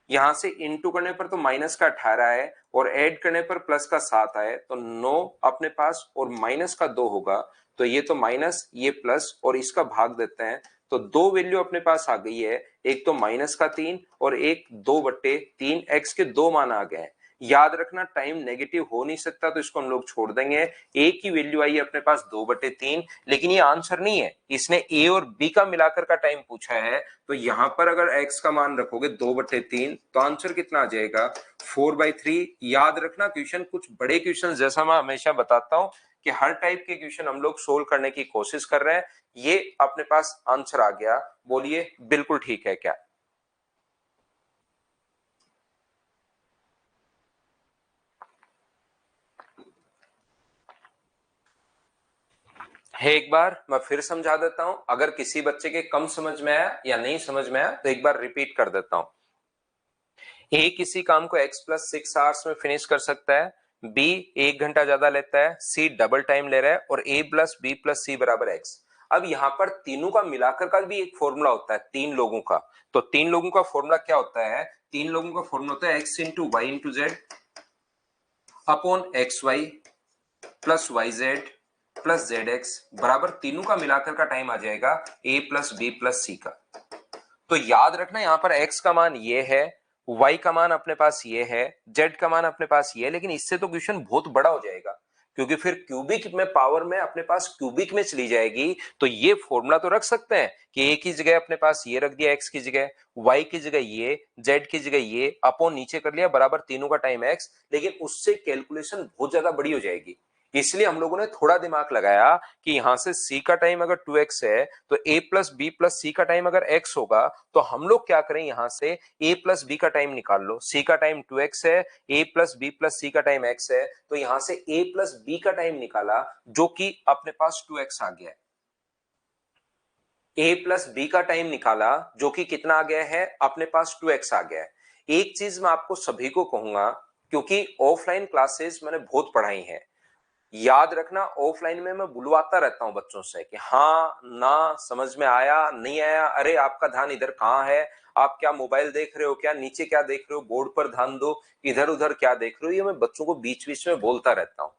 यहां से इंटू करने पर तो माइनस का 18 है और ऐड करने पर प्लस का 7 आए, तो 9 अपने पास और माइनस का 2 होगा, तो ये तो माइनस ये प्लस और इसका भाग देते हैं, तो दो वैल्यू अपने पास आ गई है, एक तो माइनस का 3 और एक 2/3, एक्स के दो मान आ गए। याद रखना टाइम नेगेटिव हो नहीं सकता, तो इसको हम लोग छोड़ देंगे। एक ही वैल्यू आई है अपने पास 2/3, लेकिन ये आंसर नहीं है, इसने ए और बी का मिलाकर का टाइम पूछा है। तो यहां पर अगर x का मान रखोगे 2/3, तो आंसर कितना आ जाएगा 4/3। याद रखना क्वेश्चन कुछ बड़े क्वेश्चन, जैसा मैं हमेशा बताता हूं कि हर टाइप के क्वेश्चन हम लोग सोल्व करने की कोशिश कर रहे हैं। ये अपने पास आंसर आ गया, बोलिए बिल्कुल ठीक है क्या? है, एक बार मैं फिर समझा देता हूं, अगर किसी बच्चे के कम समझ में आया या नहीं समझ में आया तो एक बार रिपीट कर देता हूं। ए किसी काम को x प्लस 6 आवर्स में फिनिश कर सकता है, बी 1 घंटा ज्यादा लेता है, सी डबल टाइम ले रहा है, और ए प्लस बी प्लस सी बराबर x। अब यहाँ पर तीनों का मिलाकर का भी एक फॉर्मूला होता है, तीन लोगों का। तो तीन लोगों का फॉर्मूला क्या होता है? तीन लोगों का फॉर्मूला होता है x into y into z upon x y plus y z plus z x बराबर तीनों का मिलाकर का टाइम आ जाएगा a plus b plus c का। तो याद रखना यहां पर x का मान ये है, y का मान अपने पास ये है, z का मान अपने पास ये है, लेकिन इससे तो क्वेश्चन बहुत बड़ा हो जाएगा क्योंकि फिर क्यूबिक में पावर में अपने पास क्यूबिक में चली जाएगी। तो ये फॉर्मूला तो रख सकते हैं कि a की जगह अपने पास ये रख दिया, x की जगह, y की जगह ये, z की जगह ये, अपॉन नीचे कर लिया बराबर तीनों का टाइम x, लेकिन उससे कैलकुलेशन बहुत ज्यादा बड़ी हो जाएगी। इसलिए हम लोगों ने थोड़ा दिमाग लगाया कि यहां से c का टाइम अगर 2x है तो a plus b plus c का टाइम अगर x होगा तो हम लोग क्या करें, यहां से a प्लस बी का टाइम निकाल लो। c का टाइम 2x है, a plus b plus c का टाइम x है, तो यहां से a प्लस बी का टाइम निकाला जो कि अपने पास 2x आ गया है। a प्लस बी का टाइम निकाला जो कि कितना आ गया है, अपने पास 2x आ गया है। एक चीज मैं आपको सभी को कहूंगा, क्योंकि ऑफलाइन क्लासेस मैंने बहुत पढ़ाई है, याद रखना ऑफलाइन में मैं बुलवाता रहता हूं बच्चों से कि हाँ ना समझ में आया नहीं आया, अरे आपका ध्यान इधर कहाँ है, आप क्या मोबाइल देख रहे हो, क्या नीचे क्या देख रहे हो, बोर्ड पर ध्यान दो, इधर उधर क्या देख रहे हो, ये मैं बच्चों को बीच बीच में बोलता रहता हूं।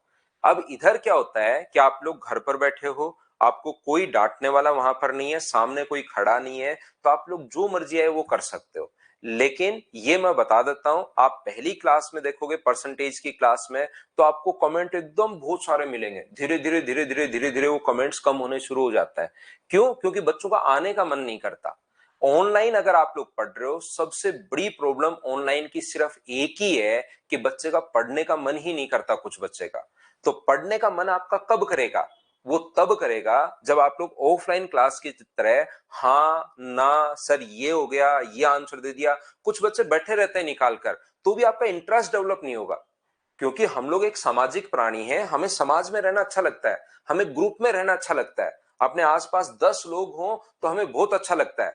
अब इधर क्या होता है कि आप लोग घर पर बैठे हो, आपको कोई डांटने वाला वहां पर नहीं है, सामने कोई खड़ा नहीं है, तो आप लोग जो मर्जी है वो कर सकते हो। लेकिन ये मैं बता देता हूं, आप पहली क्लास में देखोगे परसेंटेज की क्लास में तो आपको कमेंट एकदम बहुत सारे मिलेंगे, धीरे धीरे धीरे धीरे धीरे धीरे वो कमेंट्स कम होने शुरू हो जाता है। क्यों? क्योंकि बच्चों का आने का मन नहीं करता। ऑनलाइन अगर आप लोग पढ़ रहे हो, सबसे बड़ी प्रॉब्लम ऑनलाइन की सिर्फ एक ही है कि बच्चे का पढ़ने का मन ही नहीं करता कुछ बच्चे का। तो पढ़ने का मन आपका कब करेगा? वो तब करेगा जब आप लोग ऑफलाइन क्लास की तरह हाँ ना सर ये हो गया, ये आंसर दे दिया, कुछ बच्चे बैठे रहते हैं निकाल कर, तो भी आपका इंटरेस्ट डेवलप नहीं होगा। क्योंकि हम लोग एक सामाजिक प्राणी हैं, हमें समाज में रहना अच्छा लगता है, हमें ग्रुप में रहना अच्छा लगता है, अपने आसपास 10 लोग हों तो हमें बहुत अच्छा लगता है।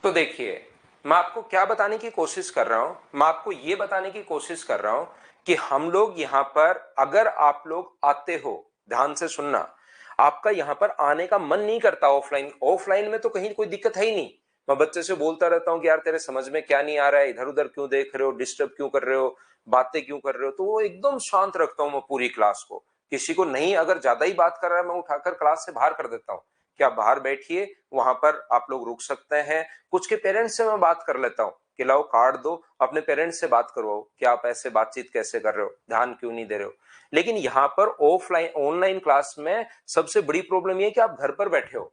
तो देखिए, मैं आपको क्या बताने की कोशिश कर रहा हूं, मैं आपको यह बताने की कोशिश कर रहा हूं कि हम लोग यहां पर, अगर आप लोग आते हो, ध्यान से सुनना, आपका यहां पर आने का मन नहीं करता ऑफलाइन, ऑफलाइन में तो कहीं कोई दिक्कत है ही नहीं। मैं बच्चे से बोलता रहता हूं कि यार तेरे समझ में क्या नहीं आ रहा है, इधर उधर क्यों देख रहे हो, डिस्टर्ब क्यों कर रहे हो, बातें क्यों कर रहे हो, तो वो एकदम शांत रखता हूं मैं पूरी क्लास को। किसी को नहीं, अगर ज्यादा ही बात कर रहा है मैं उठाकर क्लास से बाहर कर देता हूं कि आप बाहर बैठिए, वहां पर आप लोग रुक सकते हैं। कुछ के पेरेंट्स से मैं बात कर लेता हूँ कि लाओ कार्ड दो, अपने पेरेंट्स से बात करवाओ कि आप ऐसे बातचीत कैसे कर रहे हो, ध्यान क्यों नहीं दे रहे हो। लेकिन यहाँ पर ऑफलाइन ऑनलाइन क्लास में सबसे बड़ी प्रॉब्लम ये है कि आप घर पर बैठे हो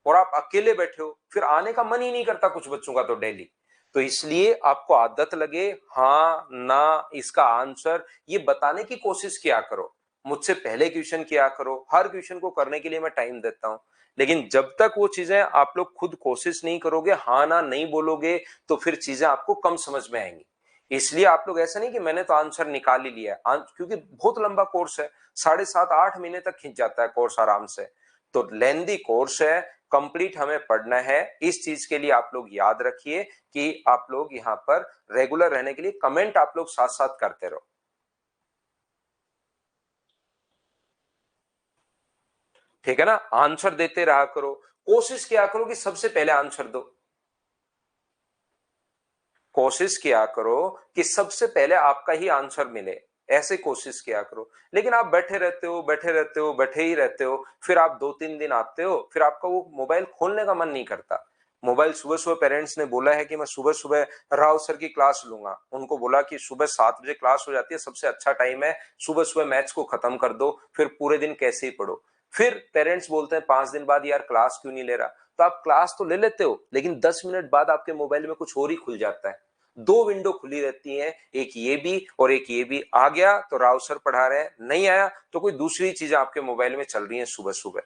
और आप अकेले बैठे हो, फिर आने का मन ही नहीं करता कुछ बच्चों का तो डेली। तो इसलिए आपको आदत लगे, हाँ ना इसका आंसर ये बताने की कोशिश किया करो, मुझसे पहले क्वेश्चन किया करो, हर क्वेश्चन को करने के लिए मैं टाइम देता हूं। लेकिन जब तक वो चीजें आप लोग खुद कोशिश नहीं करोगे, हाँ ना नहीं बोलोगे, तो फिर चीजें आपको कम समझ में आएंगी। इसलिए आप लोग ऐसा नहीं कि मैंने तो आंसर निकाल ही लिया, क्योंकि बहुत लंबा कोर्स है, 7.5 8 महीने तक खींच जाता है कोर्स आराम से। तो लेंदी कोर्स है, कंप्लीट हमें पढ़ना है। इस चीज के लिए आप लोग याद रखिए कि आप लोग यहाँ पर रेगुलर रहने के लिए कमेंट आप लोग साथ साथ करते रहो, ठीक है ना। आंसर देते रहा करो, कोशिश किया करो कि सबसे पहले आंसर दो, कोशिश किया करो कि सबसे पहले आपका ही आंसर मिले, ऐसे कोशिश किया करो। लेकिन आप बैठे रहते हो बैठे रहते हो बैठे ही रहते हो, फिर आप 2 3 दिन आते हो, फिर आपका वो मोबाइल खोलने का मन नहीं करता। मोबाइल सुबह सुबह पेरेंट्स ने बोला है कि मैं सुबह सुबह राव सर की क्लास लूंगा, उनको बोला कि सुबह 7 बजे क्लास हो जाती है, सबसे अच्छा टाइम है, सुबह सुबह मैथ्स को खत्म कर दो, फिर पूरे दिन कैसे ही पढ़ो। फिर पेरेंट्स बोलते हैं 5 दिन बाद यार क्लास क्यों नहीं ले रहा, तो आप क्लास तो ले लेते हो लेकिन 10 मिनट बाद आपके मोबाइल में कुछ और ही खुल जाता है, दो विंडो खुली रहती हैं, एक ये भी और एक ये भी। आ गया तो राव सर पढ़ा रहे हैं, नहीं आया तो कोई दूसरी चीज आपके मोबाइल में चल रही है सुबह सुबह।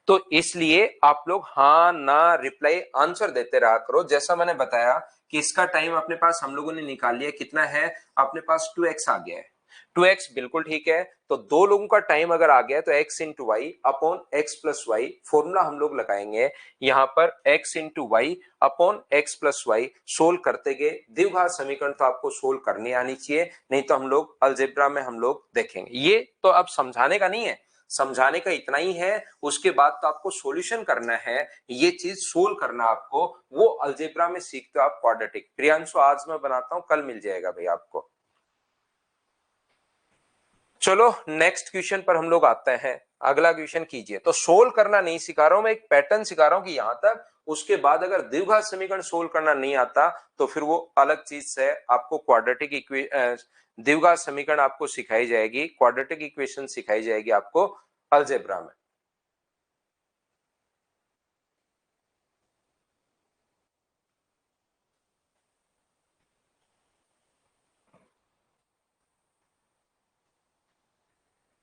तो इसलिए आप लोग हाँ ना रिप्लाई आंसर देते रहा करो। जैसा मैंने बताया कि इसका टाइम अपने पास हम लोगों ने निकाल लिया, कितना है अपने पास 2x आ गया है, 2x बिल्कुल ठीक है। तो दो लोगों का टाइम अगर आ गया तो x into y upon x plus y, formula हम लोग लगाएंगे यहां पर x into y upon x plus y. Solve करते गए द्विघात समीकरण तो आपको सोल्व करनी आनी चाहिए, नहीं तो हम लोग अलजेब्रा में हम लोग देखेंगे। ये तो अब समझाने का नहीं है, समझाने का इतना ही है, उसके बाद तो आपको सॉल्यूशन करना है, ये चीज सोल्व करना आपको, वो अलजेब्रा में सीखते हो आप क्वाड्रेटिक। प्रियांशु आज मैं बनाता हूं, कल मिल जाएगा भाई आपको। चलो नेक्स्ट क्वेश्चन पर हम लोग आते हैं, अगला क्वेश्चन कीजिए। तो सोल्व करना नहीं सिखा रहा हूं मैं, एक पैटर्न सिखा रहा हूं कि यहां तक, उसके बाद अगर द्विघात समीकरण सोल्व करना नहीं आता तो फिर वो अलग चीज है, आपको क्वाड्रेटिक द्विघात समीकरण आपको सिखाई जाएगी, क्वाड्रेटिक इक्वेशन सिखाई जाएगी आपको अलजेब्रा में।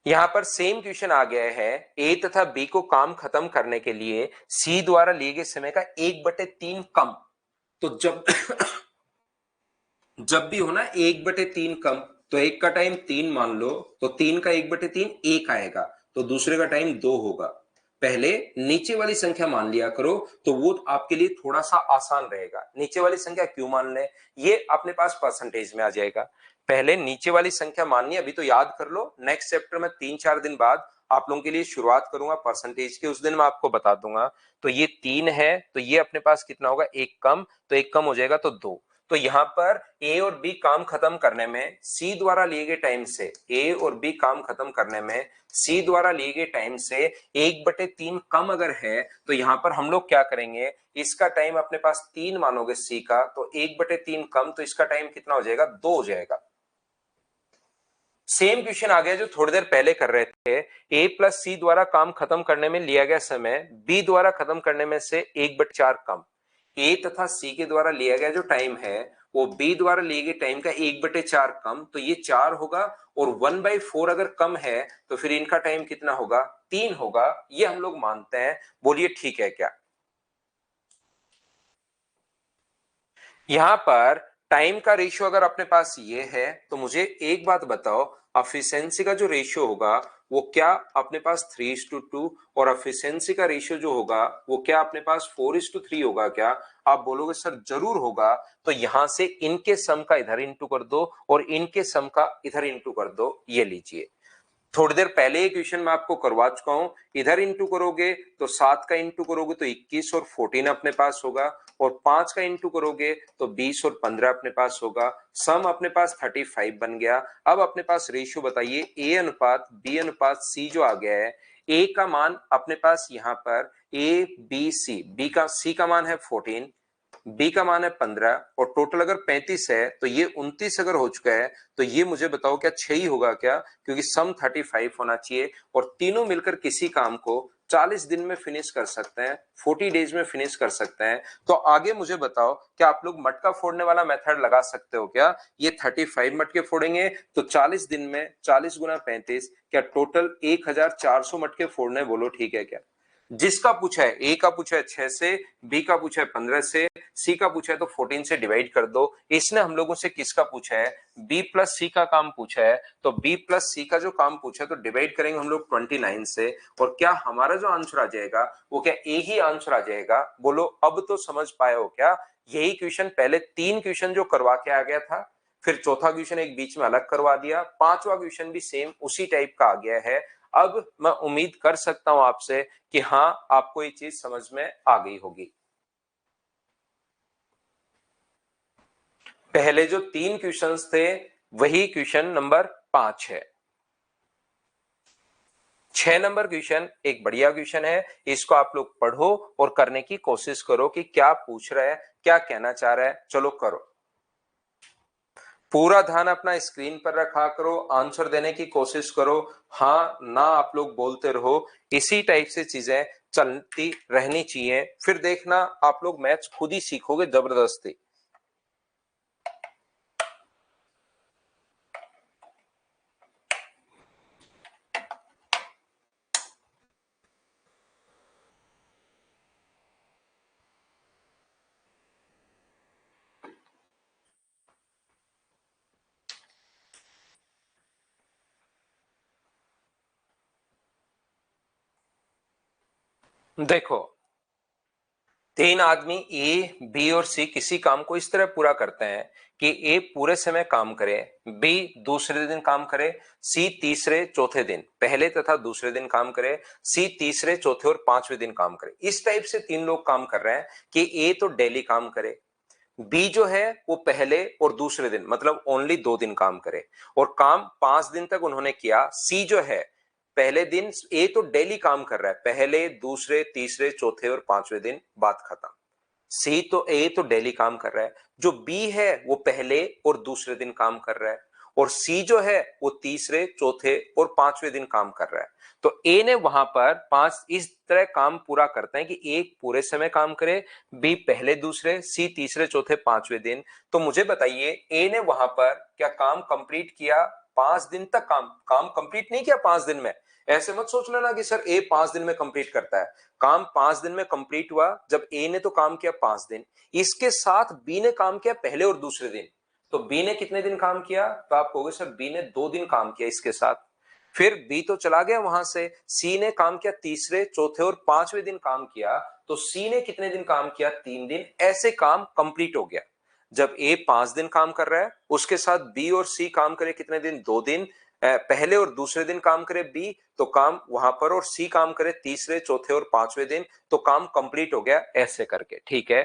यहां पर सेम क्वेश्चन आ गया है, ए तथा बी को काम खत्म करने के लिए सी द्वारा लिए गए समय का 1/3 कम। तो जब जब भी हो ना 1/3 कम, तो एक का टाइम 3 मान लो, तो 3 का 1/3 1 आएगा, तो दूसरे का टाइम 2 होगा। पहले नीचे वाली संख्या मान लिया करो, तो वो आपके लिए थोड़ा सा आसान रहेगा। नीचे वाली संख्या क्यों मान ले, ये अपने पास परसेंटेज में आ जाएगा। पहले नीचे वाली संख्या माननी है, अभी तो याद कर लो, नेक्स्ट चैप्टर में 3-4 दिन बाद आप लोगों के लिए शुरुआत करूंगा परसेंटेज के, उस दिन मैं आपको बता दूंगा। तो ये 3 है, तो ये अपने पास कितना होगा, एक कम, तो एक कम हो जाएगा तो 2। तो यहां पर ए और बी काम खत्म करने में सी द्वारा लिए गए टाइम से, ए और बी काम खत्म करने में सी द्वारा लिए गए टाइम से 1/3 कम अगर है, तो यहां पर हम लोग क्या करेंगे, इसका टाइम अपने पास 3 मानोगे सी का, तो 1/3 कम, तो इसका टाइम कितना हो जाएगा, 2 हो जाएगा। सेम क्वेश्चन आ गया जो थोड़ी देर पहले कर रहे थे, ए प्लस सी द्वारा काम खत्म करने में लिया गया समय बी द्वारा खत्म करने में से 1/4 कम। ए तथा सी के द्वारा लिया गया जो टाइम है वो बी द्वारा लिए गए टाइम का 1/4 कम, तो ये 4 होगा, और 1/4 अगर कम है तो फिर इनका टाइम कितना होगा, 3 होगा, ये हम लोग मानते हैं। बोलिए ठीक है क्या। यहां पर टाइम का रेशियो अगर अपने पास ये है, तो मुझे एक बात बताओ, एफिशिएंसी का जो रेशियो होगा वो क्या अपने पास 3:2, और एफिशिएंसी का रेशियो जो होगा वो क्या अपने पास 4:3 होगा क्या। आप बोलोगे सर जरूर होगा, तो यहां से इनके सम का इधर इंटू कर दो और इनके सम का इधर इंटू कर दो, ये लीजिए। थोड़ी देर पहले ही क्वेश्चन मैं आपको करवा चुका हूं, इधर इंटू करोगे तो 7 का इंटू करोगे तो 21 और 14 अपने पास होगा, और 5 का इंटू करोगे तो 20 और 15 अपने पास होगा। सम अपने पास 35 बन गया। अब अपने पास रेशियो बताइए, ए अनुपात बी अनुपात सी जो आ गया है, ए का मान अपने पास यहां पर ए बी सी, बी का सी का मान है 14, बी का मान है 15, और टोटल अगर 35 है तो ये 29 अगर हो चुका है, तो ये मुझे बताओ क्या 6 ही होगा क्या, क्योंकि सम 35 होना चाहिए, और तीनों मिलकर किसी काम को 40 दिन में फिनिश कर सकते हैं, 40 डेज में फिनिश कर सकते हैं। तो आगे मुझे बताओ क्या आप लोग मटका फोड़ने वाला मेथड लगा सकते हो क्या, ये 35 मटके फोड़ेंगे तो 40 दिन में 40 गुना 35, क्या टोटल 1400 मटके फोड़ने, बोलो ठीक है क्या। जिसका पूछा है, ए का पूछा है 6 से, बी का पूछा है 15 से, सी का पूछा है तो 14 से डिवाइड कर दो। इसने हम लोगों से किसका पूछा है, बी प्लस सी का काम पूछा है, तो बी प्लस सी का जो काम पूछा है तो डिवाइड करेंगे हम लोग 29 से, और क्या हमारा जो आंसर आ जाएगा वो क्या ए ही आंसर आ जाएगा। बोलो अब तो समझ पाए हो क्या। यही क्वेश्चन पहले 3 क्वेश्चन जो करवा के आ गया था, फिर चौथा क्वेश्चन एक बीच में अलग करवा दिया, पांचवा क्वेश्चन भी सेम उसी टाइप का आ गया है। अब मैं उम्मीद कर सकता हूं आपसे कि हाँ आपको ये चीज समझ में आ गई होगी। पहले जो 3 क्वेश्चंस थे वही क्वेश्चन नंबर 5 है। 6 नंबर क्वेश्चन एक बढ़िया क्वेश्चन है, इसको आप लोग पढ़ो और करने की कोशिश करो कि क्या पूछ रहा है, क्या कहना चाह रहा है। चलो करो, पूरा ध्यान अपना स्क्रीन पर रखा करो, आंसर देने की कोशिश करो, हाँ ना आप लोग बोलते रहो। इसी टाइप से चीजें चलती रहनी चाहिए, फिर देखना आप लोग मैथ्स खुद ही सीखोगे जबरदस्ती। देखो, तीन आदमी ए, बी और सी किसी काम को इस तरह पूरा करते हैं कि ए पूरे समय काम करे, बी दूसरे दिन काम करे, सी तीसरे चौथे दिन, पहले तथा दूसरे दिन काम करे, सी तीसरे चौथे और पांचवें दिन काम करे। इस टाइप से तीन लोग काम कर रहे हैं कि ए तो डेली काम करे, बी जो है वो पहले और दूसरे दिन मतलब ओनली 2 दिन काम करे और काम 5 दिन तक उन्होंने किया। सी जो है पहले दिन, ए तो डेली काम कर रहा है, पहले दूसरे तीसरे चौथे और पांचवें दिन, बात खत्म। सी तो ए तो डेली काम कर रहा है, जो बी है वो पहले और दूसरे दिन काम कर रहा है और सी जो है वो तीसरे चौथे और पांचवें दिन काम कर रहा है। तो ए ने वहां पर पांच इस तरह काम पूरा करते हैं कि एक पूरे समय काम करे, बी पहले दूसरे, सी तीसरे चौथे पांचवें दिन। तो मुझे बताइए ए ने वहां पर क्या काम कंप्लीट किया? 5 दिन तक काम कंप्लीट नहीं किया 5 दिन में। ऐसे मत सोच लेना कि सर ए 5 दिन में कंप्लीट करता है। काम 5 दिन में कंप्लीट हुआ जब ए ने तो काम किया 5 दिन, इसके साथ बी ने काम किया पहले और दूसरे दिन। तो बी ने कितने दिन काम किया? तो आप कहोगे सर बी ने 2 दिन काम किया इसके साथ। फिर बी तो चला गया वहां से, सी ने काम किया तीसरे चौथे और पांचवें दिन काम किया, तो सी ने कितने दिन काम किया? 3 दिन। ऐसे काम कंप्लीट हो गया। जब ए 5 दिन काम कर रहा है, उसके साथ बी और सी काम करे कितने दिन? 2 दिन। पहले और दूसरे दिन काम करे बी, तो काम वहां पर, और सी काम करे तीसरे चौथे और पांचवें दिन, तो काम कंप्लीट हो गया। ऐसे करके ठीक है।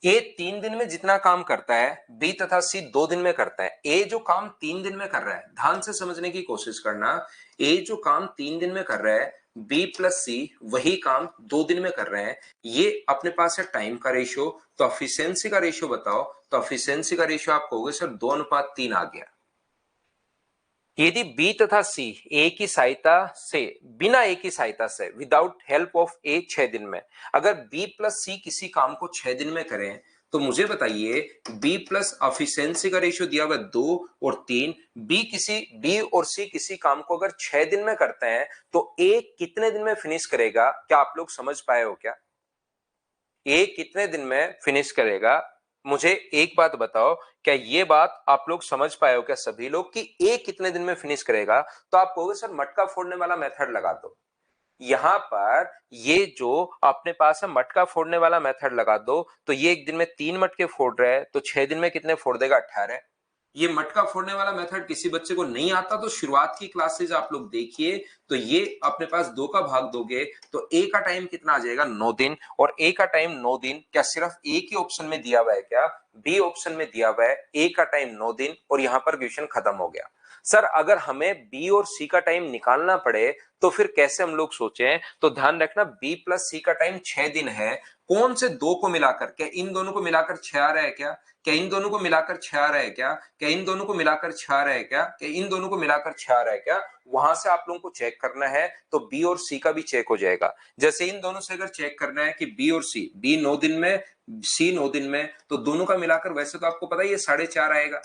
ए 3 दिन में जितना काम करता है बी तथा सी 2 दिन में करता है। ए जो काम 3 दिन में कर रहा है, ध्यान से समझने की कोशिश करना, ए जो काम 3 दिन में कर रहा है, बी प्लस सी वही काम 2 दिन में कर रहे हैं। ये अपने पास है टाइम का रेशियो। तो एफिशिएंसी का रेशियो बताओ। तो एफिशिएंसी का रेशियो आप कहोगे सर 2:3 आ गया। यदि बी तथा सी ए की सहायता से, बिना ए की सहायता से, विदाउट हेल्प ऑफ ए 6 दिन में, अगर बी प्लस सी किसी काम को 6 दिन में करें, तो मुझे बताइए बी प्लस एफिशिएंसी का रेशियो दिया हुआ 2 और 3, बी और सी किसी काम को अगर 6 दिन में करते हैं तो ए कितने दिन में फिनिश करेगा? क्या आप लोग समझ पाए हो? क्या ए कितने दिन में फिनिश करेगा? मुझे एक बात बताओ, क्या ये बात आप लोग समझ पाए हो क्या सभी लोग कि ए कितने दिन में फिनिश करेगा? तो आप कहोगे सर मटका फोड़ने वाला मेथड लगा दो। यहां पर ये जो अपने पास है मटका फोड़ने वाला मेथड लगा दो, तो ये एक दिन में 3 मटके फोड़ रहा है, तो 6 दिन में कितने फोड़ देगा? 18। ये मटका फोड़ने वाला मेथड किसी बच्चे को नहीं आता तो शुरुआत की क्लासेज आप लोग देखिए, तो ये अपने पास 2 का भाग दोगे तो ए का टाइम कितना आ जाएगा? 9 दिन। और ए का टाइम 9 दिन क्या सिर्फ ए के ऑप्शन में दिया हुआ है? क्या बी ऑप्शन में दिया हुआ है? ए का टाइम 9 दिन और यहां पर क्वेश्चन खत्म हो गया। सर अगर हमें बी और सी का टाइम निकालना पड़े तो फिर कैसे हम लोग सोचें? तो ध्यान रखना बी प्लस सी का टाइम 6 दिन है। कौन से दो को मिलाकर? क्या इन दोनों को मिलाकर 6 आ रहा है? क्या इन दोनों को मिलाकर 6 आ रहा है? क्या इन दोनों को मिलाकर 6 आ रहा है? क्या इन दोनों को मिलाकर 6 आ रहा है? क्या वहां से आप लोगों को चेक करना है तो बी और सी का भी चेक हो जाएगा। जैसे इन दोनों से अगर चेक करना है कि बी और सी, बी 9 दिन में, सी 9 दिन में, तो दोनों का मिलाकर वैसे तो आपको पता ही है 4.5 आएगा।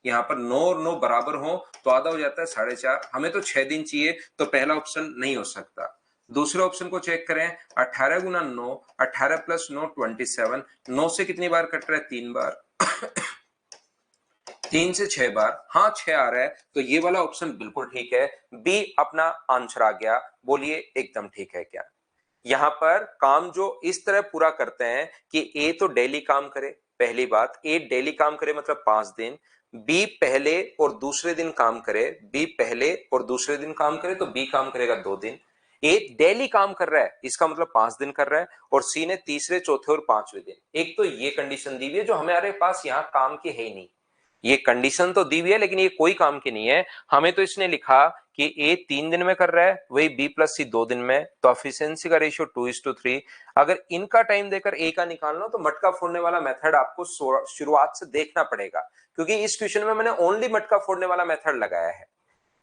यहाँ पर 9 और 9 बराबर हो तो आधा हो जाता है 4.5। हमें तो 6 दिन चाहिए, तो पहला ऑप्शन नहीं हो सकता। दूसरे ऑप्शन को चेक करें, 18 गुना 9, 18 प्लस 9 27। 9 से कितनी बार कट रहा है? 3 बार। 3 से 6 बार, हाँ 6 आ रहा है, तो ये वाला ऑप्शन बिल्कुल ठीक है। बी अपना आंसर आ गया। बोलिए एकदम ठीक है क्या? यहां पर काम जो इस तरह पूरा करते हैं कि ए तो डेली काम करे, पहली बात ए डेली काम करे मतलब 5 दिन, बी पहले और दूसरे दिन काम करे, बी पहले और दूसरे दिन काम करे तो बी काम करेगा 2 दिन। ए डेली काम कर रहा है इसका मतलब 5 दिन कर रहा है, और सी ने तीसरे चौथे और पांचवें दिन। एक तो ये कंडीशन दी हुई है जो हमारे पास यहाँ काम की है ही नहीं। ये कंडीशन तो दी हुई है लेकिन ये कोई काम की नहीं है। हमें तो इसने लिखा कि ए 3 दिन में कर रहा है, वही बी प्लस सी 2 दिन में, तो एफिशिएंसी का रेशियो 2:3। अगर इनका टाइम देकर ए का निकालना तो मटका फोड़ने वाला मेथड आपको शुरुआत से देखना पड़ेगा, क्योंकि इस क्वेश्चन में मैंने ओनली मटका फोड़ने वाला मेथड लगाया है।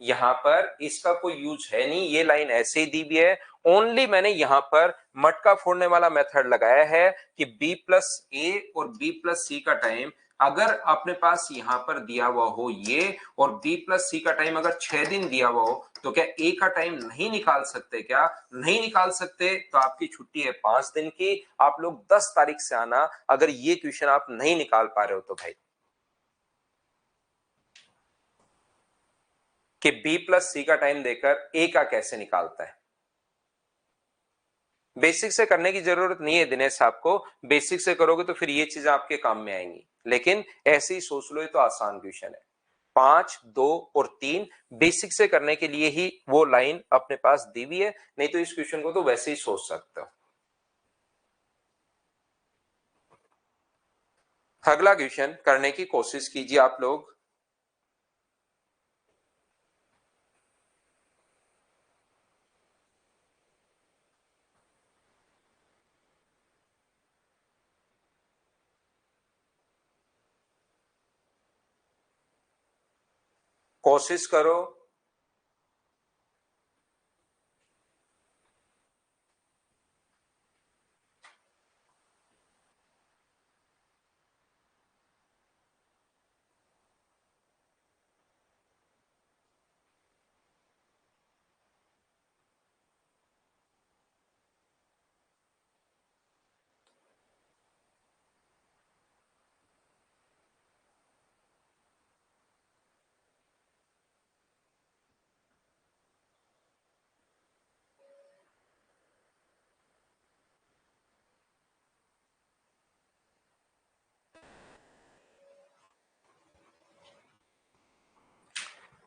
यहां पर इसका कोई यूज है नहीं, ये लाइन ऐसे ही दी हुई है। ओनली मैंने यहां पर मटका फोड़ने वाला मेथड लगाया है कि बी प्लस ए और बी प्लस सी का टाइम अगर अपने पास यहां पर दिया हुआ हो ये, और बी प्लस सी का टाइम अगर 6 दिन दिया हुआ हो, तो क्या ए का टाइम नहीं निकाल सकते? क्या नहीं निकाल सकते? तो आपकी छुट्टी है 5 दिन की, आप लोग 10 तारीख से आना अगर ये क्वेश्चन आप नहीं निकाल पा रहे हो तो भाई, कि बी प्लस सी का टाइम देकर ए का कैसे निकालता है। बेसिक से करने की जरूरत नहीं है दिनेश साहब को, बेसिक से करोगे तो फिर ये चीजें आपके काम में आएंगी, लेकिन ऐसे ही सोच लो, ये तो आसान क्वेश्चन है। 5, 2 और 3 बेसिक से करने के लिए ही वो लाइन अपने पास दी हुई है, नहीं तो इस क्वेश्चन को तो वैसे ही सोच सकते हो। अगला क्वेश्चन करने की कोशिश कीजिए आप लोग। कोशिश करो।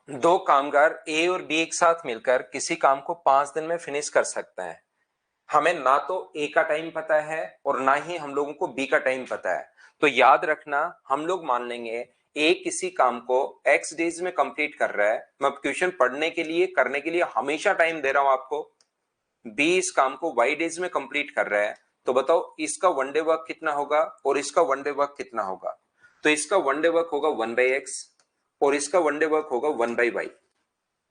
दो कामगार ए और बी एक साथ मिलकर किसी काम को 5 दिन में फिनिश कर सकते हैं। हमें ना तो ए का टाइम पता है और ना ही हम लोगों को बी का टाइम पता है, तो याद रखना हम लोग मान लेंगे ए किसी काम को एक्स डेज में कंप्लीट कर रहा है। मैं क्वेश्चन पढ़ने के लिए करने के लिए हमेशा टाइम दे रहा हूं आपको। बी इस काम को वाई डेज में कंप्लीट कर रहा है, तो बताओ इसका वन डे वर्क कितना होगा और इसका वन डे वर्क कितना होगा? तो इसका वन डे वर्क होगा 1/x और इसका वन डे वर्क होगा 1/y,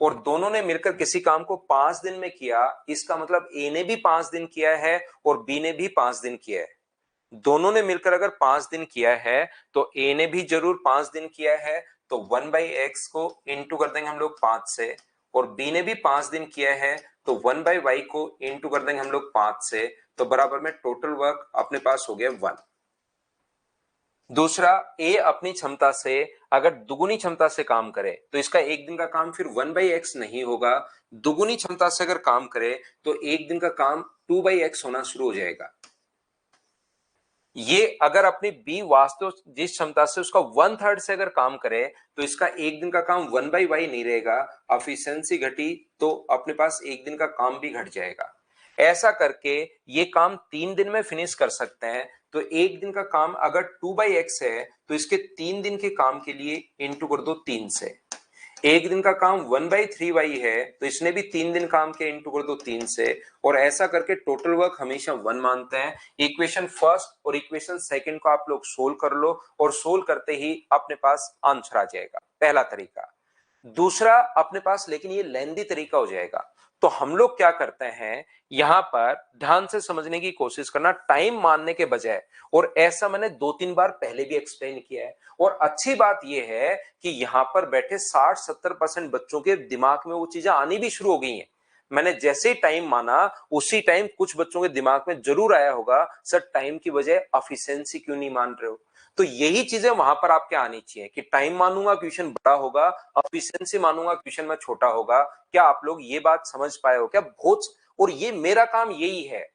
और दोनों ने मिलकर किसी काम को 5 दिन में किया, इसका मतलब ए ने भी 5 दिन किया है और बी ने भी 5 दिन किया है। दोनों ने मिलकर अगर 5 दिन किया है तो ए ने भी जरूर 5 दिन किया है, तो 1/x को इंटू कर देंगे हम लोग 5 से, और बी ने भी 5 दिन किया है तो 1/y को इंटू कर देंगे हम लोग 5 से, तो बराबर में टोटल वर्क अपने पास हो गया 1। दूसरा, ए अपनी क्षमता से अगर दुगुनी क्षमता से काम करे तो इसका एक दिन का काम फिर 1/x नहीं होगा, दुगुनी क्षमता से अगर काम करे तो एक दिन का काम 2/x होना शुरू हो जाएगा। ये अगर अपनी बी वास्तव जिस क्षमता से उसका 1/3 से अगर काम करे तो इसका एक दिन का काम 1/y नहीं रहेगा, एफिशिएंसी घटी तो अपने पास एक दिन का काम भी घट जाएगा। ऐसा करके ये काम 3 दिन में फिनिश कर सकते हैं, तो एक दिन का काम अगर 2/x है तो इसके 3 दिन के काम के लिए इंटू कर दो 3 से। एक दिन का काम 1/3y है तो इसने भी 3 दिन काम के इंटू कर दो 3 से, और ऐसा करके टोटल वर्क हमेशा 1 मानते हैं। इक्वेशन फर्स्ट और इक्वेशन सेकंड को आप लोग सोल्व कर लो और सोल्व करते ही अपने पास आंसर आ जाएगा, पहला तरीका। दूसरा अपने पास लेकिन ये लेंदी तरीका हो जाएगा, तो हम लोग क्या करते हैं यहां पर ध्यान से समझने की कोशिश करना टाइम मानने के बजाय, और ऐसा मैंने 2-3 बार पहले भी एक्सप्लेन किया है। और अच्छी बात यह है कि यहां पर बैठे 60-70% बच्चों के दिमाग में वो चीजें आनी भी शुरू हो गई हैं। मैंने जैसे ही टाइम माना उसी टाइम कुछ बच्चों के दिमाग में जरूर आया होगा, सर टाइम की बजाय एफिशिएंसी क्यों नहीं मान रहे हो? तो यही चीजें वहां पर आपके आनी चाहिए कि टाइम मानूंगा क्वेश्चन बड़ा होगा, एफिशिएंसी मानूंगा क्वेश्चन में छोटा होगा। क्या आप लोग ये बात समझ पाए हो क्या? बहुत, और ये मेरा काम यही है।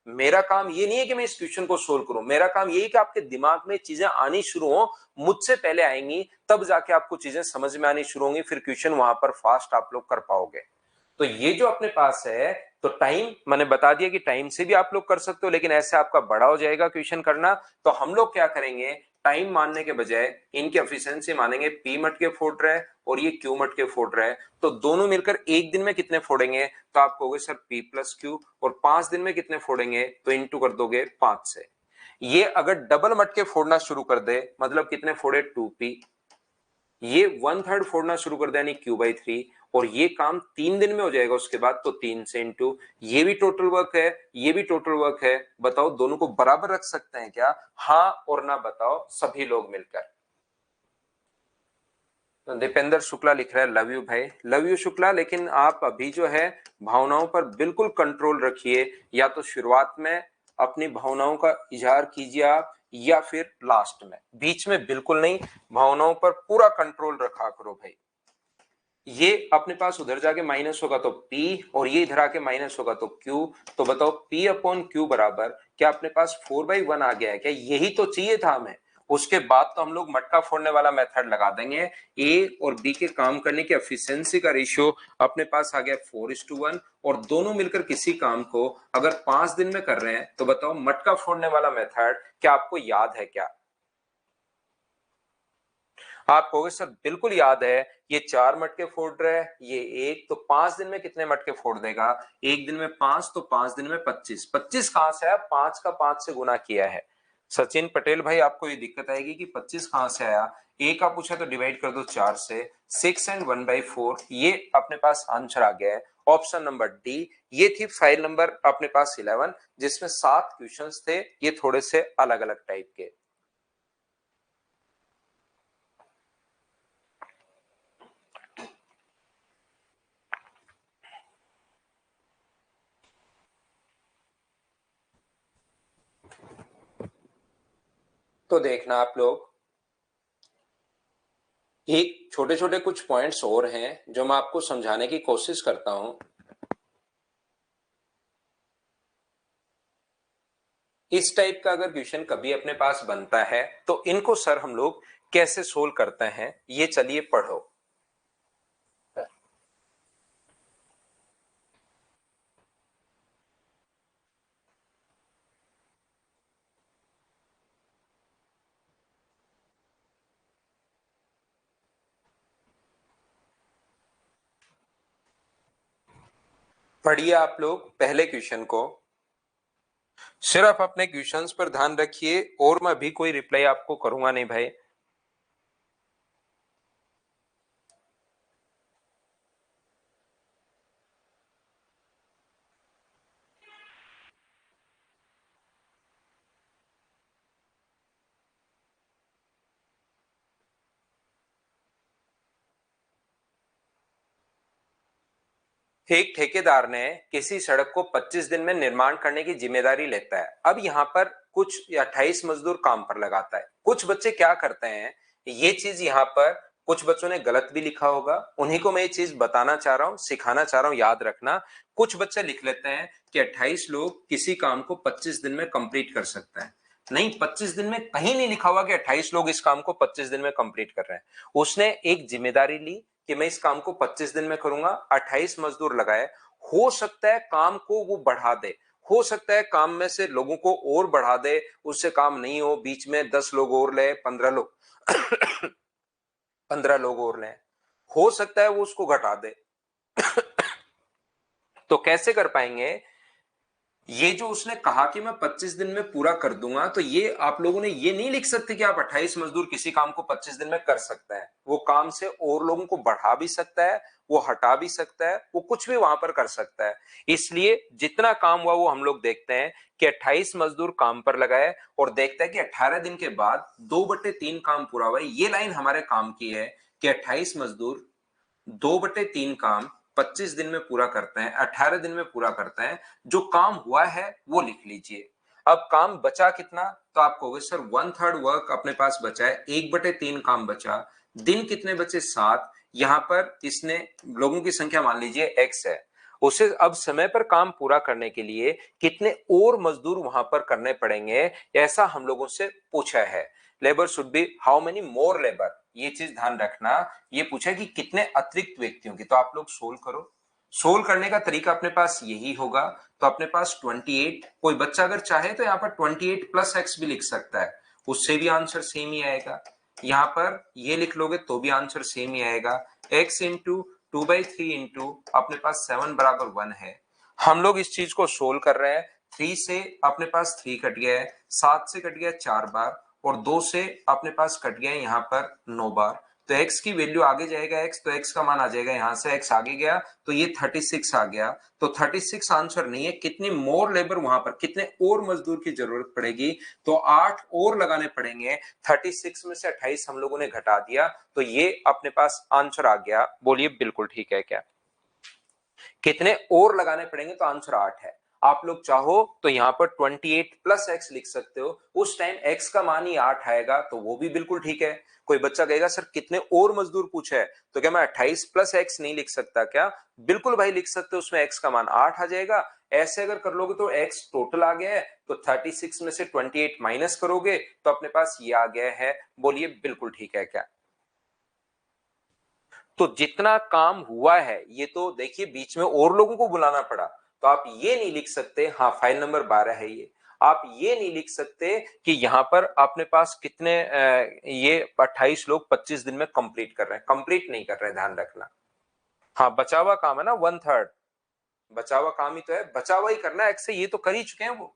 मेरा काम ये नहीं है कि मैं इस क्वेश्चन को सोल्व करूं, मेरा काम यही है कि आपके दिमाग में चीजें आनी शुरू हो, मुझसे पहले आएंगी तब जाके आपको चीजें समझ में आनी शुरू होंगी, फिर क्वेश्चन वहां पर फास्ट आप लोग कर पाओगे। तो ये जो अपने पास है, तो टाइम मैंने बता दिया कि टाइम से भी आप लोग कर सकते हो, लेकिन ऐसे आपका बड़ा हो जाएगा क्वेश्चन करना। तो हम लोग क्या करेंगे, टाइम मानने के बजाय इनकी एफिशिएंसी मानेंगे, पी मटके फोड़ रहा है और ये क्यू मटके फोड़ रहा है, तो दोनों मिलकर एक दिन में कितने फोड़ेंगे, तो आप कहोगे सर पी प्लस क्यू, और 5 दिन में कितने फोड़ेंगे, तो इंटू कर दोगे 5 से। ये अगर डबल मटके फोड़ना शुरू कर दे, मतलब कितने फोड़े, 2p, ये 1/3 फोड़ना शुरू कर दे यानी q/3, और ये काम 3 दिन में हो जाएगा उसके बाद, तो 3 से इंटू, ये भी टोटल वर्क है, ये भी टोटल वर्क है, बताओ दोनों को बराबर रख सकते हैं क्या, हाँ और ना बताओ सभी लोग मिलकर। तो दीपेंद्र शुक्ला लिख रहा है लव यू भाई, लव यू शुक्ला, लेकिन आप अभी जो है भावनाओं पर बिल्कुल कंट्रोल रखिए, या तो शुरुआत में अपनी भावनाओं का इजहार कीजिए आप, या फिर लास्ट में, बीच में बिल्कुल नहीं, भावनाओं पर पूरा कंट्रोल रखा करो भाई। ये अपने पास उधर जाके माइनस होगा तो P, और ये इधर आके माइनस होगा तो Q, तो बताओ P अपॉन Q बराबर, क्या अपने पास 4/1 आ गया है क्या, यही तो चाहिए था हमें। उसके बाद तो हम लोग मटका फोड़ने वाला मेथड लगा देंगे, A और B के काम करने की एफिशिएंसी का रेशियो अपने पास आ गया 4:1, और दोनों मिलकर किसी काम को अगर 5 दिन में कर रहे हैं, तो बताओ मटका फोड़ने वाला मेथड क्या आपको याद है क्या। आप कहोगे सर बिल्कुल याद है, ये 4 मटके फोड़ रहा है, ये एक, तो 5 दिन में कितने मटके फोड़ देगा, एक दिन में 5, तो 5 दिन में 25, 25 कहां से आया, 5 का 5 से गुना किया है। सचिन पटेल भाई आपको ये दिक्कत आएगी कि 25 कहां से आया, ए का पूछा तो डिवाइड कर दो 4 से, 6 एंड 1/4, ये अपने पास आंसर आ गया है, ऑप्शन नंबर डी। ये थी फाइल नंबर अपने पास 11, जिसमें 7 क्वेश्चंस थे, ये थोड़े से अलग अलग टाइप के। तो देखना आप लोग, एक छोटे छोटे कुछ पॉइंट्स और हैं जो मैं आपको समझाने की कोशिश करता हूं। इस टाइप का अगर क्वेश्चन कभी अपने पास बनता है तो इनको सर हम लोग कैसे सोल्व करते हैं, ये चलिए पढ़ो। पढ़िए आप लोग पहले क्वेश्चन को, सिर्फ अपने क्वेश्चंस पर ध्यान रखिए, और मैं भी कोई रिप्लाई आपको करूंगा नहीं भाई। एक ठेकेदार ने किसी सड़क को 25 दिन में निर्माण करने की जिम्मेदारी लेता है। अब यहाँ पर कुछ 28 मजदूर काम पर लगाता है। कुछ बच्चे क्या करते हैं, ये चीज यहाँ पर कुछ बच्चों ने गलत भी लिखा होगा, उन्हीं को मैं ये चीज बताना चाह रहा हूँ, सिखाना चाह रहा हूँ, याद रखना। कुछ बच्चे लिख लेते हैं कि 28 लोग किसी काम को 25 दिन में कंप्लीट कर सकते हैं। नहीं, 25 दिन में कहीं नहीं लिखा हुआ कि 28 लोग इस काम को 25 दिन में कंप्लीट कर रहे हैं। उसने एक जिम्मेदारी ली कि मैं इस काम को 25 दिन में करूंगा, 28 मजदूर लगाए। हो सकता है काम को वो बढ़ा दे, हो सकता है काम में से लोगों को और बढ़ा दे, उससे काम नहीं हो, बीच में 10 लोग और ले, 15 लोग 15 लोग और ले, हो सकता है वो उसको घटा दे। तो कैसे कर पाएंगे, ये जो उसने कहा कि मैं 25 दिन में पूरा कर दूंगा, तो ये आप लोगों ने ये नहीं लिख सकते कि आप 28 मजदूर किसी काम को 25 दिन में कर सकते हैं। वो काम से और लोगों को बढ़ा भी सकता है, वो हटा भी सकता है, वो कुछ भी वहां पर कर सकता है। इसलिए जितना काम हुआ वो हम लोग देखते हैं कि 28 मजदूर काम पर लगाए, और देखते हैं कि 18 दिन के बाद 2/3 काम पूरा हुआ। ये लाइन हमारे काम की है कि 28 मजदूर 2/3 काम 25 दिन में पूरा करते हैं, 18 दिन में पूरा करते हैं। जो काम हुआ है वो लिख लीजिए। अब काम बचा कितना, तो आप कहोगे सर 1/3 वर्क अपने पास बचा है, 1/3 काम बचा। दिन कितने बचे, 7। यहां पर इसने लोगों की संख्या मान लीजिए x है, उसे अब समय पर काम पूरा करने के लिए कितने और मजदूर वहां पर करने पड़ेंगे, ऐसा हम लोगों से पूछा है। Labour should be how many more labour, ये चीज ध्यान रखना। ये पूछा कि कितने अतिरिक्त व्यक्तियों की, तो आप लोग सोल्व करो। सोल्व करने का तरीका अपने पास यही होगा। तो अपने पास 28, कोई बच्चा अगर चाहे तो यहाँ पर 28 प्लस x भी लिख सकता है। उससे भी आंसर सेम ही आएगा। यहाँ पर ये लिख लोगे तो भी आंसर सेम ही आएगा। x इंटू 2/3 इंटू अपने पास 7 बराबर 1 है। हम लोग इस चीज को सोल्व कर रहे हैं। 3 से अपने पास 3 कट गया है, 7 से कट गया 4 बार, और 2 से अपने पास कट गया है यहाँ पर 9 बार। तो x की वैल्यू आगे जाएगा x, तो x का मान आ जाएगा, यहां से x आगे गया तो ये 36 आ गया। तो 36 आंसर नहीं है। कितनी मोर लेबर, वहां पर कितने और मजदूर की जरूरत पड़ेगी, तो 8 और लगाने पड़ेंगे। 36 में से 28 हम लोगों ने घटा दिया, तो ये अपने पास आंसर आ गया। बोलिए बिल्कुल ठीक है क्या? कितने और लगाने पड़ेंगे, तो आंसर 8 है। आप लोग चाहो तो यहाँ पर 28 प्लस एक्स लिख सकते हो, उस टाइम एक्स का मान ही 8 आएगा, तो वो भी बिल्कुल ठीक है। कोई बच्चा कहेगा सर कितने और मजदूर पूछे है, तो क्या मैं 28 प्लस एक्स नहीं लिख सकता क्या? बिल्कुल भाई लिख सकते हो, उसमें एक्स का मान 8 आ जाएगा। ऐसे अगर कर लोगे तो एक्स टोटल आ गया है, तो 36 में से 28 माइनस करोगे तो अपने पास ये आ गया है। बोलिए बिल्कुल ठीक है क्या? तो जितना काम हुआ है, ये तो देखिए बीच में और लोगों को बुलाना पड़ा, तो आप ये नहीं लिख सकते, हाँ फाइल नंबर 12 है ये, आप ये नहीं लिख सकते कि यहां पर अपने पास कितने ये 28 लोग 25 दिन में कंप्लीट कर रहे हैं। कंप्लीट नहीं कर रहे हैं, ध्यान रखना। हाँ बचा हुआ काम है ना, 1/3 बचा हुआ काम ही तो है, बचा हुआ ही करना है। एक्से ये तो कर ही चुके हैं वो,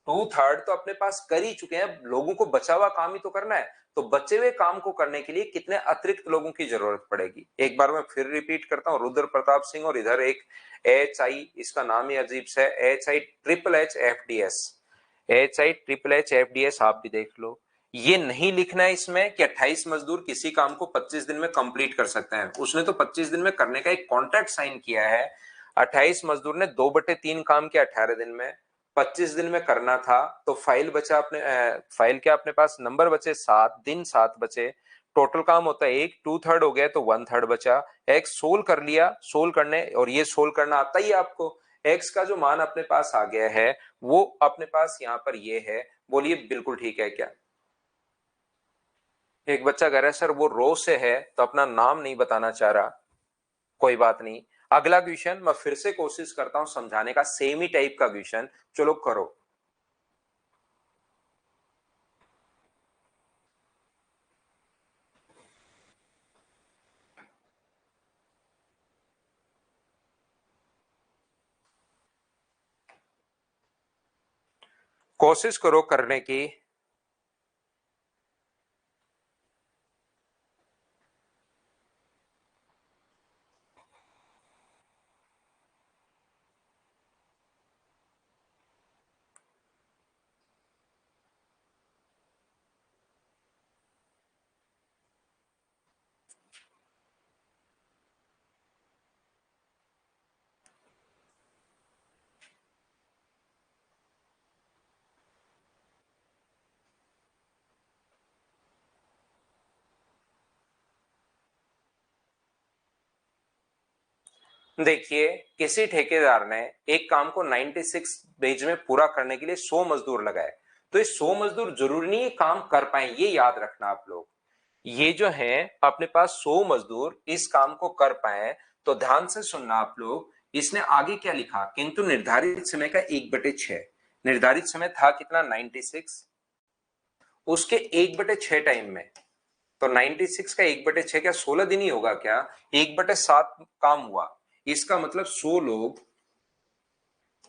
2/3 तो अपने पास कर ही चुके हैं, लोगों को बचा हुआ काम ही तो करना है। तो बचे हुए काम को करने के लिए कितने अतिरिक्त लोगों की जरूरत पड़ेगी? एक बार मैं फिर रिपीट करता हूं, रुद्र प्रताप सिंह, और इधर एक HI, इसका नाम ही अजीब सा है, HIHHFDS, HIHHFDS, आप भी देख लो। ये नहीं लिखना है इसमें कि 28 मजदूर किसी काम को 25 दिन में कंप्लीट कर सकते हैं। उसने तो 25 दिन में करने का एक कॉन्ट्रैक्ट साइन किया है। 28 मजदूर ने 2/3 काम किया 18 दिन में, 25 दिन में करना था, तो फाइल बचा अपने फाइल क्या अपने पास नंबर बचे 7 दिन, 7 बचे। टोटल काम होता है एक, 2/3 हो गया तो 1/3 बचा। एक्स सोल्व कर लिया, सोल्व करने, और ये सोल्व करना आता ही है आपको। एक्स का जो मान अपने पास आ गया है वो अपने पास यहाँ पर ये है। बोलिए बिल्कुल ठीक है क्या? एक बच्चा कह रहा है सर वो रो से है, तो अपना नाम नहीं बताना चाह रहा। कोई बात नहीं, अगला क्वेश्चन मैं फिर से कोशिश करता हूं समझाने का, सेम ही टाइप का क्वेश्चन, चलो करो। कोशिश करो करने की। देखिए, किसी ठेकेदार ने एक काम को 96 डेज में पूरा करने के लिए 100 मजदूर लगाए, तो ये 100 मजदूर जरूरी नहीं काम कर पाए, ये याद रखना आप लोग। ये जो है अपने पास 100 मजदूर इस काम को कर पाए, तो ध्यान से सुनना आप लोग। इसने आगे क्या लिखा, किंतु निर्धारित समय का 1/6। निर्धारित समय था कितना, 96, उसके 1/6 टाइम में। तो 96 का 1/6 क्या 16 दिन ही होगा क्या? 1/7 काम हुआ, इसका मतलब 100 लोग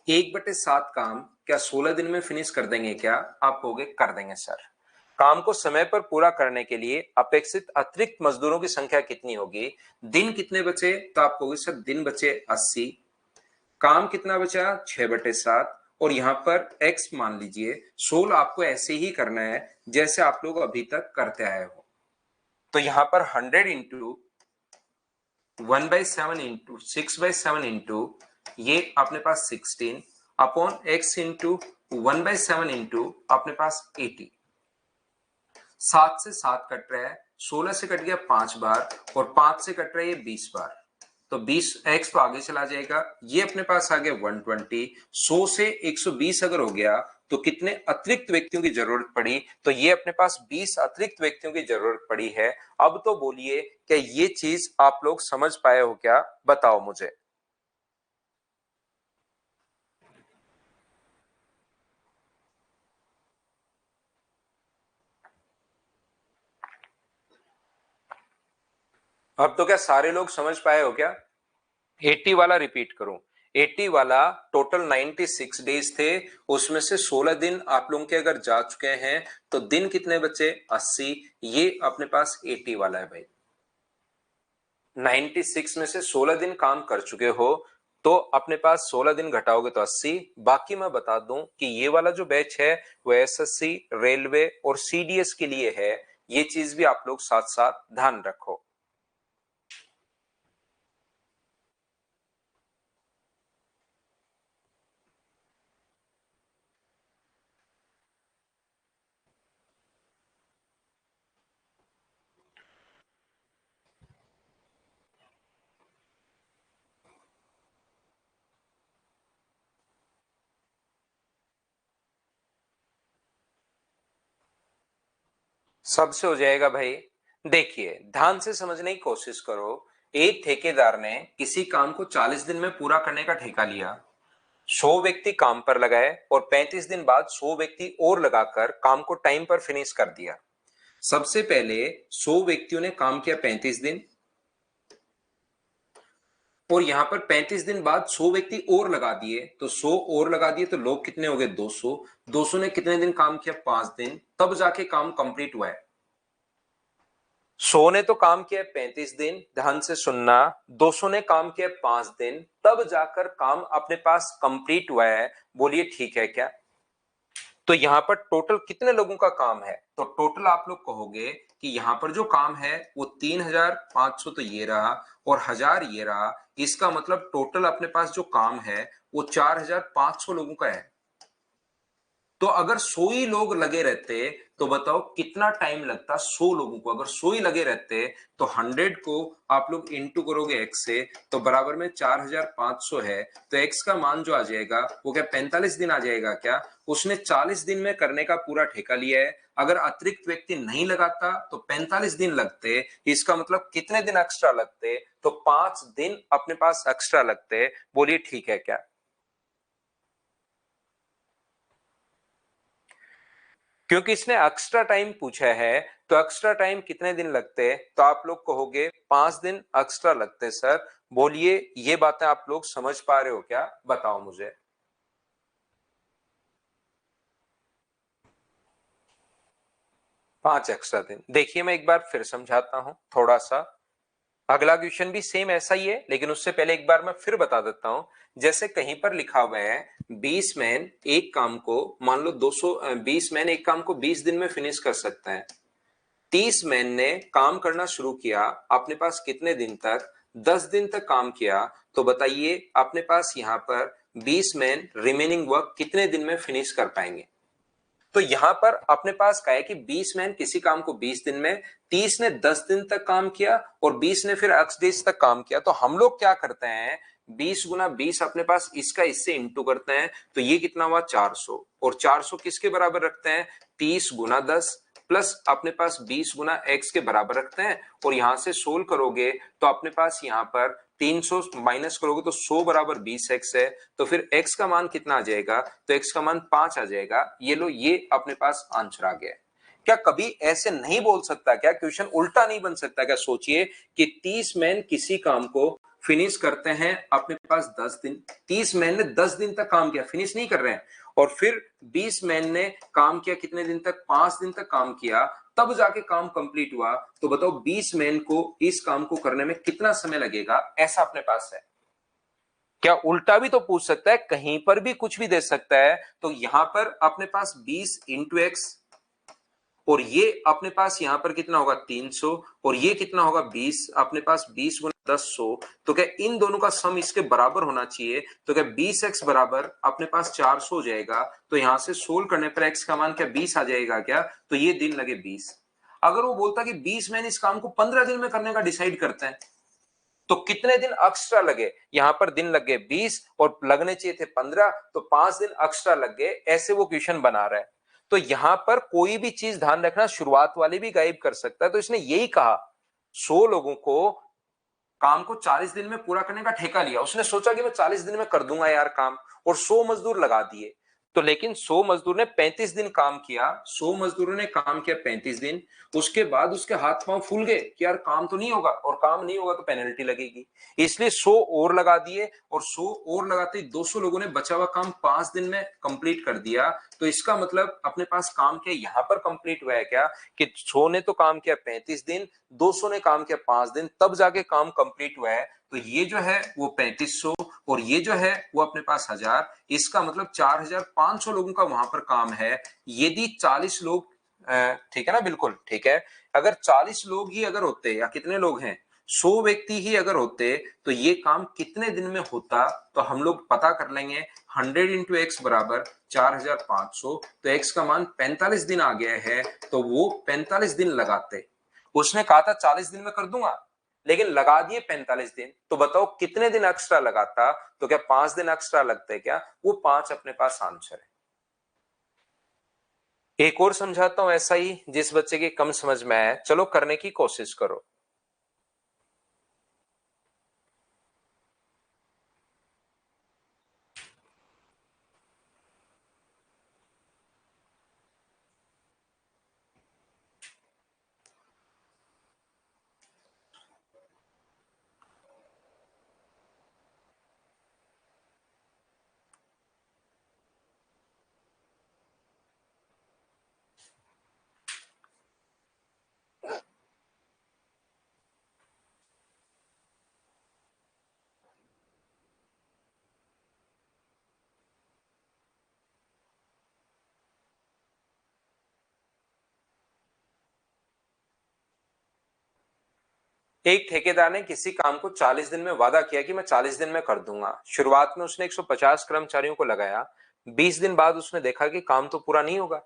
1/7 काम क्या 16 दिन में फिनिश कर देंगे क्या? आप कहोगे कर देंगे सर। काम को समय पर पूरा करने के लिए अपेक्षित अतिरिक्त मजदूरों की संख्या कितनी होगी? दिन कितने बचे, तो आप कहोगे सर दिन बचे 80। काम कितना बचा, 6/7, और यहां पर x मान लीजिए 16। आपको ऐसे ही करना है जैसे आप लोग अभी तक करते आए हो। तो यहां पर 100 इंटू 1/7 इंटू 6/7 इंटू ये अपने पास 16 अपॉन x इंटू 1/7 इंटू अपने पास 80। 7 से 7 कट रहा है, 16 से कट गया 5 बार, और 5 से कट रहा है ये 20 बार, तो 20 x तो आगे चला जाएगा। ये अपने पास आ गया 120। 100 से 120 अगर हो गया तो कितने अतिरिक्त व्यक्तियों की जरूरत पड़ी, तो ये अपने पास 20 अतिरिक्त व्यक्तियों की जरूरत पड़ी है। अब तो बोलिए क्या ये चीज आप लोग समझ पाए हो क्या? बताओ मुझे। अब तो क्या सारे लोग समझ पाए हो क्या? 80 वाला रिपीट करूं। 80 वाला टोटल 96 डेज थे, उसमें से 16 दिन आप लोगों के अगर जा चुके हैं तो दिन कितने बचे? 80। ये अपने पास 80 वाला है भाई। 96 में से 16 दिन काम कर चुके हो तो अपने पास 16 दिन घटाओगे तो 80। बाकी मैं बता दूं कि ये वाला जो बैच है वो एसएससी, रेलवे और सीडीएस के लिए है। ये चीज भी आप लोग साथ साथ ध्यान रखो। सबसे हो जाएगा भाई। देखिए ध्यान से समझने की कोशिश करो। एक ठेकेदार ने किसी काम को 40 दिन में पूरा करने का ठेका लिया। 100 व्यक्ति काम पर लगाए और 35 दिन बाद 100 व्यक्ति और लगाकर काम को टाइम पर फिनिश कर दिया। सबसे पहले 100 व्यक्तियों ने काम किया 35 दिन, और यहां पर 35 दिन बाद 100 व्यक्ति और लगा दिए, तो 100 और लगा दिए तो लोग कितने हो गए? 200। 200 ने कितने दिन काम किया? 5 दिन, तब जाके काम कंप्लीट हुआ है। 100 ने तो काम किया 35 दिन, ध्यान से सुनना। 200 ने काम किया 5 दिन, तब जाकर काम अपने पास कंप्लीट हुआ है। बोलिए ठीक है क्या? तो यहां पर टोटल कितने लोगों का काम है? तो टोटल आप लोग कहोगे कि यहां पर जो काम है वो 3500 तो ये रहा और 1000 ये रहा। इसका मतलब टोटल अपने पास जो काम है वो 4500 लोगों का है। तो अगर 100 ही लोग लगे रहते तो बताओ कितना टाइम लगता 100 लोगों को? अगर 100 ही लगे रहते तो 100 को आप लोग इंटू करोगे x से, तो बराबर में 4500 है। तो x का मान जो आ जाएगा वो क्या 45 दिन आ जाएगा क्या? उसने 40 दिन में करने का पूरा ठेका लिया है। अगर अतिरिक्त व्यक्ति नहीं लगाता तो 45 दिन लगते। इसका मतलब कितने दिन एक्स्ट्रा लगते? तो 5 दिन अपने पास एक्स्ट्रा लगते। बोलिए ठीक है क्या? क्योंकि इसने एक्स्ट्रा टाइम पूछा है तो एक्स्ट्रा टाइम कितने दिन लगते हैं? तो आप लोग कहोगे 5 दिन एक्स्ट्रा लगते सर। बोलिए ये बातें आप लोग समझ पा रहे हो क्या? बताओ मुझे। 5 एक्स्ट्रा दिन। देखिए मैं एक बार फिर समझाता हूं थोड़ा सा। अगला क्वेश्चन भी सेम ऐसा ही है, लेकिन उससे पहले एक बार मैं फिर बता देता हूं। जैसे कहीं पर लिखा हुआ है 20 मैन एक काम को, मान लो 200, 20 मैन एक काम को 20 दिन में फिनिश कर सकते हैं। 30 मैन ने काम करना शुरू किया अपने पास कितने दिन तक? 10 दिन तक काम किया। तो बताइए अपने पास यहां पर 20 मैन रिमेनिंग वर्क कितने दिन में फिनिश कर पाएंगे? तो यहां पर अपने पास क्या है कि 20 मैन किसी काम को 20 दिन में, 30 ने 10 दिन तक काम किया और 20 ने फिर x डेज तक काम किया। तो हम लोग क्या करते हैं, 20 गुना 20 अपने पास इसका इससे इंटू करते हैं। तो ये कितना हुआ? 400। और 400 किसके बराबर रखते हैं? 30 गुना 10 प्लस अपने पास 20 गुना x के बराबर रखते हैं। और यहां से सोल्व करोगे तो अपने पास यहां पर 300 माइनस करोगे तो 100 बराबर 20x है। तो फिर x का मान कितना आ जाएगा? तो x का मान 5 आ जाएगा। ये लो, ये अपने पास आंसर आ गया। क्या कभी ऐसे नहीं बोल सकता क्या? क्वेश्चन उल्टा नहीं बन सकता क्या? सोचिए कि 30 मैन किसी काम को फिनिश करते हैं अपने पास 10 दिन। 30 मैन ने 10 दिन तक काम किया, फिनिश नहीं कर रहे हैं। और फिर 20 मैन ने काम किया कितने दिन तक? 5 दिन तक काम किया, तब जाके काम कंप्लीट हुआ। तो बताओ 20 मैन को इस काम को करने में कितना समय लगेगा? ऐसा अपने पास है। क्या उल्टा भी तो पूछ सकता है, कहीं पर भी कुछ भी दे सकता है। तो यहां पर अपने पास 20 इंटू एक्स, और ये अपने पास यहां पर कितना होगा? 300। और ये कितना होगा? 20। अपने पास 20 गुना 10 100। तो क्या इन दोनों का सम इसके बराबर होना चाहिए? तो क्या 20x बराबर अपने पास 400 हो जाएगा। तो यहां से सोल्व करने पर x का मान क्या 20 आ जाएगा क्या? तो ये दिन लगे 20। अगर वो बोलता कि 20 मैन इस काम को 15 दिन में करने का डिसाइड करते हैं तो कितने दिन एक्स्ट्रा लगे? यहां पर दिन लग गए 20 और लगने चाहिए थे 15, तो 5 दिन एक्स्ट्रा लग गए। ऐसे वो क्वेश्चन बना रहा है। तो यहां पर कोई भी चीज ध्यान रखना, शुरुआत वाले भी गाइब कर सकता है। तो इसने यही कहा 100 लोगों को काम को 40 दिन में पूरा करने का ठेका लिया। उसने सोचा कि मैं 40 दिन में कर दूंगा यार काम, और 100 मजदूर लगा दिए। तो लेकिन 100 मजदूर ने 35 दिन काम किया, 100 मजदूरों ने काम किया 35 दिन, उसके बाद उसके हाथ पांव फूल गए कि यार काम तो नहीं होगा, और काम नहीं होगा तो पेनल्टी लगेगी, इसलिए 100 और लगा दिए, और 100 और लगाते ही 200 लोगों ने बचा हुआ काम 5 दिन में कंप्लीट कर दिया। तो इसका मतलब अपने पास काम क्या यहां पर कंप्लीट हुआ है क्या, कि 100 ने तो काम किया 35 दिन, 200 ने काम किया 5 दिन, तब जाके काम कंप्लीट हुआ है। तो ये जो है वो 3500, और ये जो है वो अपने पास 1000, इसका मतलब 4500 लोगों का वहां पर काम है। यदि 40 लोग, ठीक है ना, बिल्कुल ठीक है, अगर 40 लोग ही अगर होते, या कितने लोग हैं, 100 व्यक्ति ही अगर होते, तो ये काम कितने दिन में होता, तो हम लोग पता कर लेंगे। 100 इंटू एक्स बराबर 4500, तो एक्स का मान 45 दिन आ गया है, तो वो 45 दिन लगाते। उसने कहा था 40 दिन में कर दूंगा, लेकिन लगा दिए 45 दिन, तो बताओ कितने दिन एक्स्ट्रा लगाता, तो क्या 5 दिन एक्स्ट्रा लगते क्या, वो 5 अपने पास आंसर है। एक और समझाता हूं ऐसा ही, जिस बच्चे की कम समझ में आए, चलो करने की कोशिश करो। एक ठेकेदार ने किसी काम को 40 दिन में वादा किया कि मैं 40 दिन में कर दूंगा। शुरुआत में उसने 150 कर्मचारियों को लगाया, 20 दिन बाद उसने देखा कि काम तो पूरा नहीं होगा।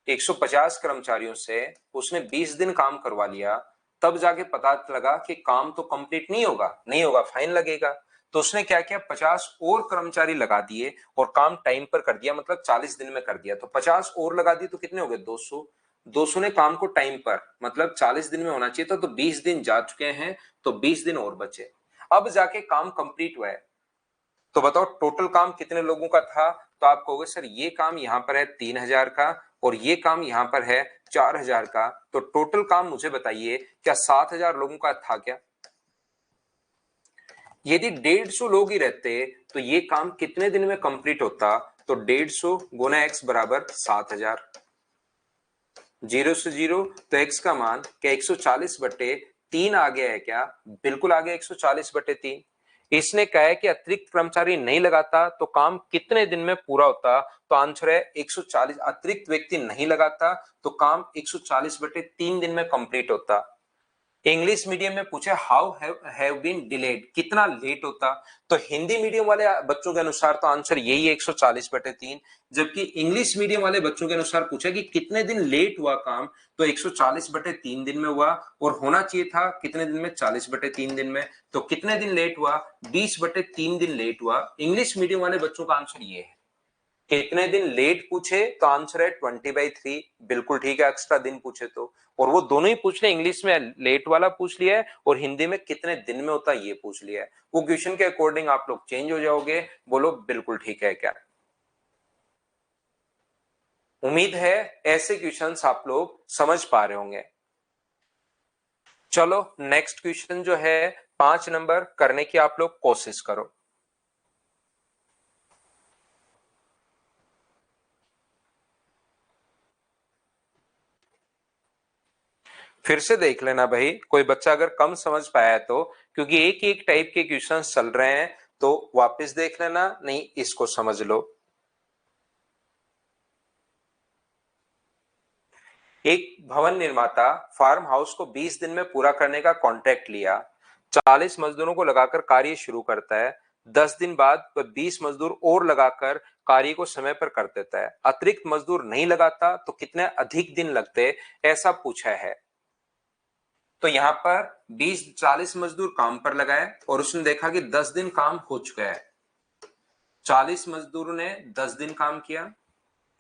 150 कर्मचारियों से उसने 20 दिन काम करवा लिया, तब जाके पता लगा कि काम तो कंप्लीट नहीं होगा, नहीं होगा, फाइन लगेगा। तो उसने क्या किया, 50 और कर्मचारी लगा दिए और काम टाइम पर कर दिया, मतलब 40 दिन में कर दिया। तो 50 और लगा दिए तो कितने हो गए, 200। 200 ने काम को टाइम पर, मतलब 40 दिन में होना चाहिए था, तो 20 दिन जा चुके हैं, तो 20 दिन और बचे। अब जाके काम कंप्लीट हुआ है, तो बताओ टोटल काम कितने लोगों का था। तो आप कहोगे सर ये काम यहाँ पर है 3000 का, और ये काम यहाँ पर है 4000 का, तो टोटल काम मुझे बताइए क्या 7000 लोगों का था क्या। यदि 150 लोग ही रहते तो ये काम कितने दिन में कंप्लीट होता, तो 150 गुना एक्स बराबर 7000, जीरो से जीरो, तो एक्स का मान क्या 140/3 आ गया है क्या, बिल्कुल आ गया 140/3। इसने कहा है कि अतिरिक्त कर्मचारी नहीं लगाता तो काम कितने दिन में पूरा होता, तो आंसर है 140। अतिरिक्त व्यक्ति नहीं लगाता तो काम 140/3 दिन में कंप्लीट होता। इंग्लिश मीडियम में पूछे हाउ हैव बीन डिलेड, कितना लेट होता, तो हिंदी मीडियम वाले बच्चों के अनुसार तो आंसर यही है 140/3, जबकि इंग्लिश मीडियम वाले बच्चों के अनुसार पूछा कि कितने दिन लेट हुआ काम, तो 140/3 दिन में हुआ, और होना चाहिए था कितने दिन में, 40/3 दिन में। तो कितने दिन लेट हुआ, 20/3 दिन लेट हुआ। इंग्लिश मीडियम वाले बच्चों का आंसर ये है। कितने दिन लेट पूछे तो आंसर है 20/3, बिल्कुल ठीक है, एक्स्ट्रा दिन पूछे तो। और वो दोनों ही पूछ रहे, इंग्लिश में लेट वाला पूछ लिया है और हिंदी में कितने दिन में होता है ये पूछ लिया है। वो क्वेश्चन के अकॉर्डिंग आप लोग चेंज हो जाओगे। बोलो बिल्कुल ठीक है क्या। उम्मीद है ऐसे क्वेश्चंस आप लोग समझ पा रहे होंगे। चलो नेक्स्ट क्वेश्चन जो है 5 नंबर करने की आप लोग कोशिश करो। फिर से देख लेना भाई, कोई बच्चा अगर कम समझ पाया है तो, क्योंकि एक एक टाइप के क्वेश्चंस चल रहे हैं, तो वापस देख लेना, नहीं इसको समझ लो। एक भवन निर्माता फार्म हाउस को 20 दिन में पूरा करने का कॉन्ट्रैक्ट लिया, 40 मजदूरों को लगाकर कार्य शुरू करता है, 10 दिन बाद वह 20 मजदूर और लगाकर कार्य को समय पर कर देता है, अतिरिक्त मजदूर नहीं लगाता तो कितने अधिक दिन लगते, ऐसा पूछा है। तो यहाँ पर 20-40 मजदूर काम पर लगाए और उसने देखा कि 10 दिन काम हो चुका है। 40 मजदूरों ने 10 दिन काम किया,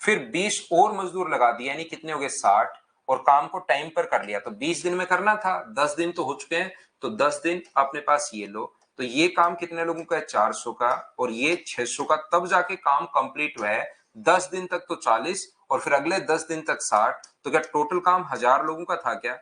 फिर 20 और मजदूर लगा दिए, यानी कितने हो गए 60, और काम को टाइम पर कर लिया। तो 20 दिन में करना था, 10 दिन तो हो चुके हैं, तो 10 दिन अपने पास ये लो। तो ये काम कितने लोगों का है, 400 का, और ये 600 का, तब जाके काम कंप्लीट हुआ है। 10 दिन तक तो 40 और फिर अगले 10 दिन तक 60, तो क्या टोटल काम 1000 लोगों का था क्या?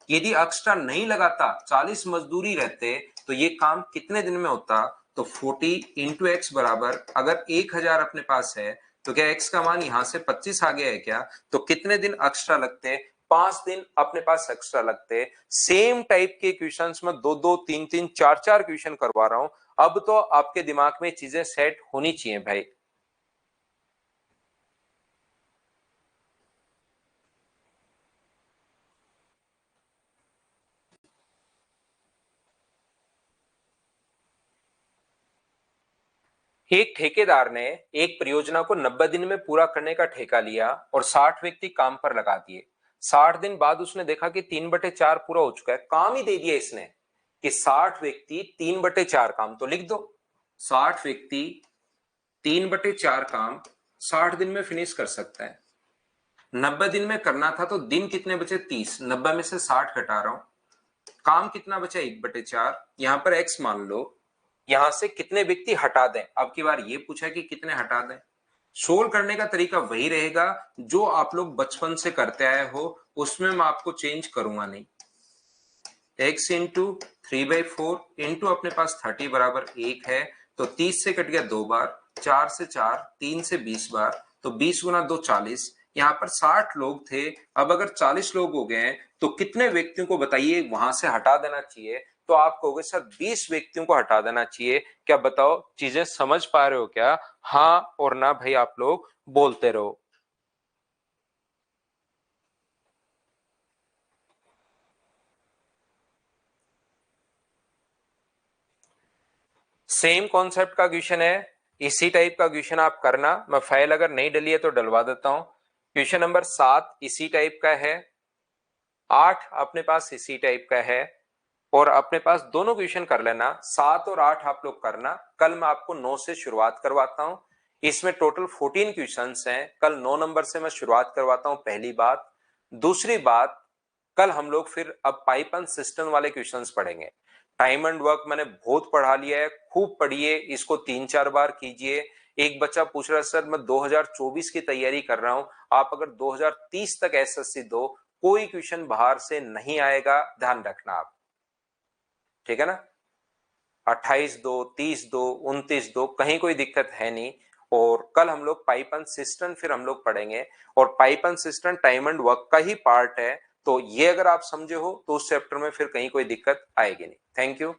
यदि एक्स्ट्रा नहीं लगाता, 40 मजदूरी रहते, तो ये काम कितने दिन में होता? तो 40 इंटू एक्स बराबर, अगर 1000 अपने पास है तो क्या एक्स का मान यहां से 25 आ गया है क्या? तो कितने दिन एक्स्ट्रा लगते? 5 दिन अपने पास एक्स्ट्रा लगते। सेम टाइप के क्वेश्चंस में 2-2, 3-3, 4-4 क्वेश्चन करवा रहा हूं। अब तो आपके दिमाग में चीजें सेट होनी चाहिए भाई। एक ठेकेदार ने एक परियोजना को 90 दिन में पूरा करने का ठेका लिया और 60 व्यक्ति काम पर लगा दिए। 60 दिन बाद उसने देखा कि 3/4 पूरा हो चुका है। काम ही दे दिया इसने कि 60 व्यक्ति 3/4 काम, तो लिख दो 60 व्यक्ति 3/4 काम 60 दिन में फिनिश कर सकता है। 90 दिन में करना था तो दिन कितने बचे? 30। 90 में से 60 घटा रहा हूं, काम कितना बचा? 1/4। यहां पर x मान लो। यहां से कितने व्यक्ति हटा दें? अब की बार ये पूछा कि कितने हटा दें। सोल्व करने का तरीका वही रहेगा जो आप लोग बचपन से करते आए हो, उसमें मैं आपको चेंज करूंगा नहीं। x इंटू 3/4 इंटू अपने पास 30 बराबर 1 है, तो 30 से कट गया 2 बार, 4 से 4, 3 से 20 बार, तो 20 गुना 2 40। यहाँ पर 60 लोग थे, अब अगर 40 लोग हो गए हैं तो कितने व्यक्तियों को बताइए वहां से हटा देना चाहिए? तो आप कहोगे सर 20 व्यक्तियों को हटा देना चाहिए। क्या बताओ, चीजें समझ पा रहे हो क्या? हाँ और ना भाई आप लोग बोलते रहो। सेम कॉन्सेप्ट का क्वेश्चन है, इसी टाइप का क्वेश्चन आप करना। मैं फाइल अगर नहीं डली है तो डलवा देता हूं। क्वेश्चन नंबर 7 इसी टाइप का है, 8 अपने पास इसी टाइप का है, और अपने पास दोनों क्वेश्चन कर लेना। 7 और 8 आप लोग करना, कल मैं आपको 9 से शुरुआत करवाता हूं। इसमें टोटल 14 क्वेश्चंस हैं, कल 9 नंबर से मैं शुरुआत करवाता हूं। पहली बात। दूसरी बात, कल हम लोग फिर अब पाइपन सिस्टम वाले क्वेश्चंस पढ़ेंगे। टाइम एंड वर्क मैंने बहुत पढ़ा लिया है, खूब पढ़िए, इसको 3-4 बार कीजिए। एक बच्चा पूछ रहा है सर मैं 2024 की तैयारी कर रहा हूं, आप अगर 2030 तक एसएससी दो, कोई क्वेश्चन बाहर से नहीं आएगा, ध्यान रखना आप, ठीक है ना? 28 दो, 30 दो, 29 दो, कहीं कोई दिक्कत है नहीं। और कल हम लोग पाइपन सिस्टम फिर हम लोग पढ़ेंगे, और पाइपन सिस्टम टाइम एंड वर्क का ही पार्ट है। तो ये अगर आप समझे हो तो उस चैप्टर में फिर कहीं कोई दिक्कत आएगी नहीं। Thank you.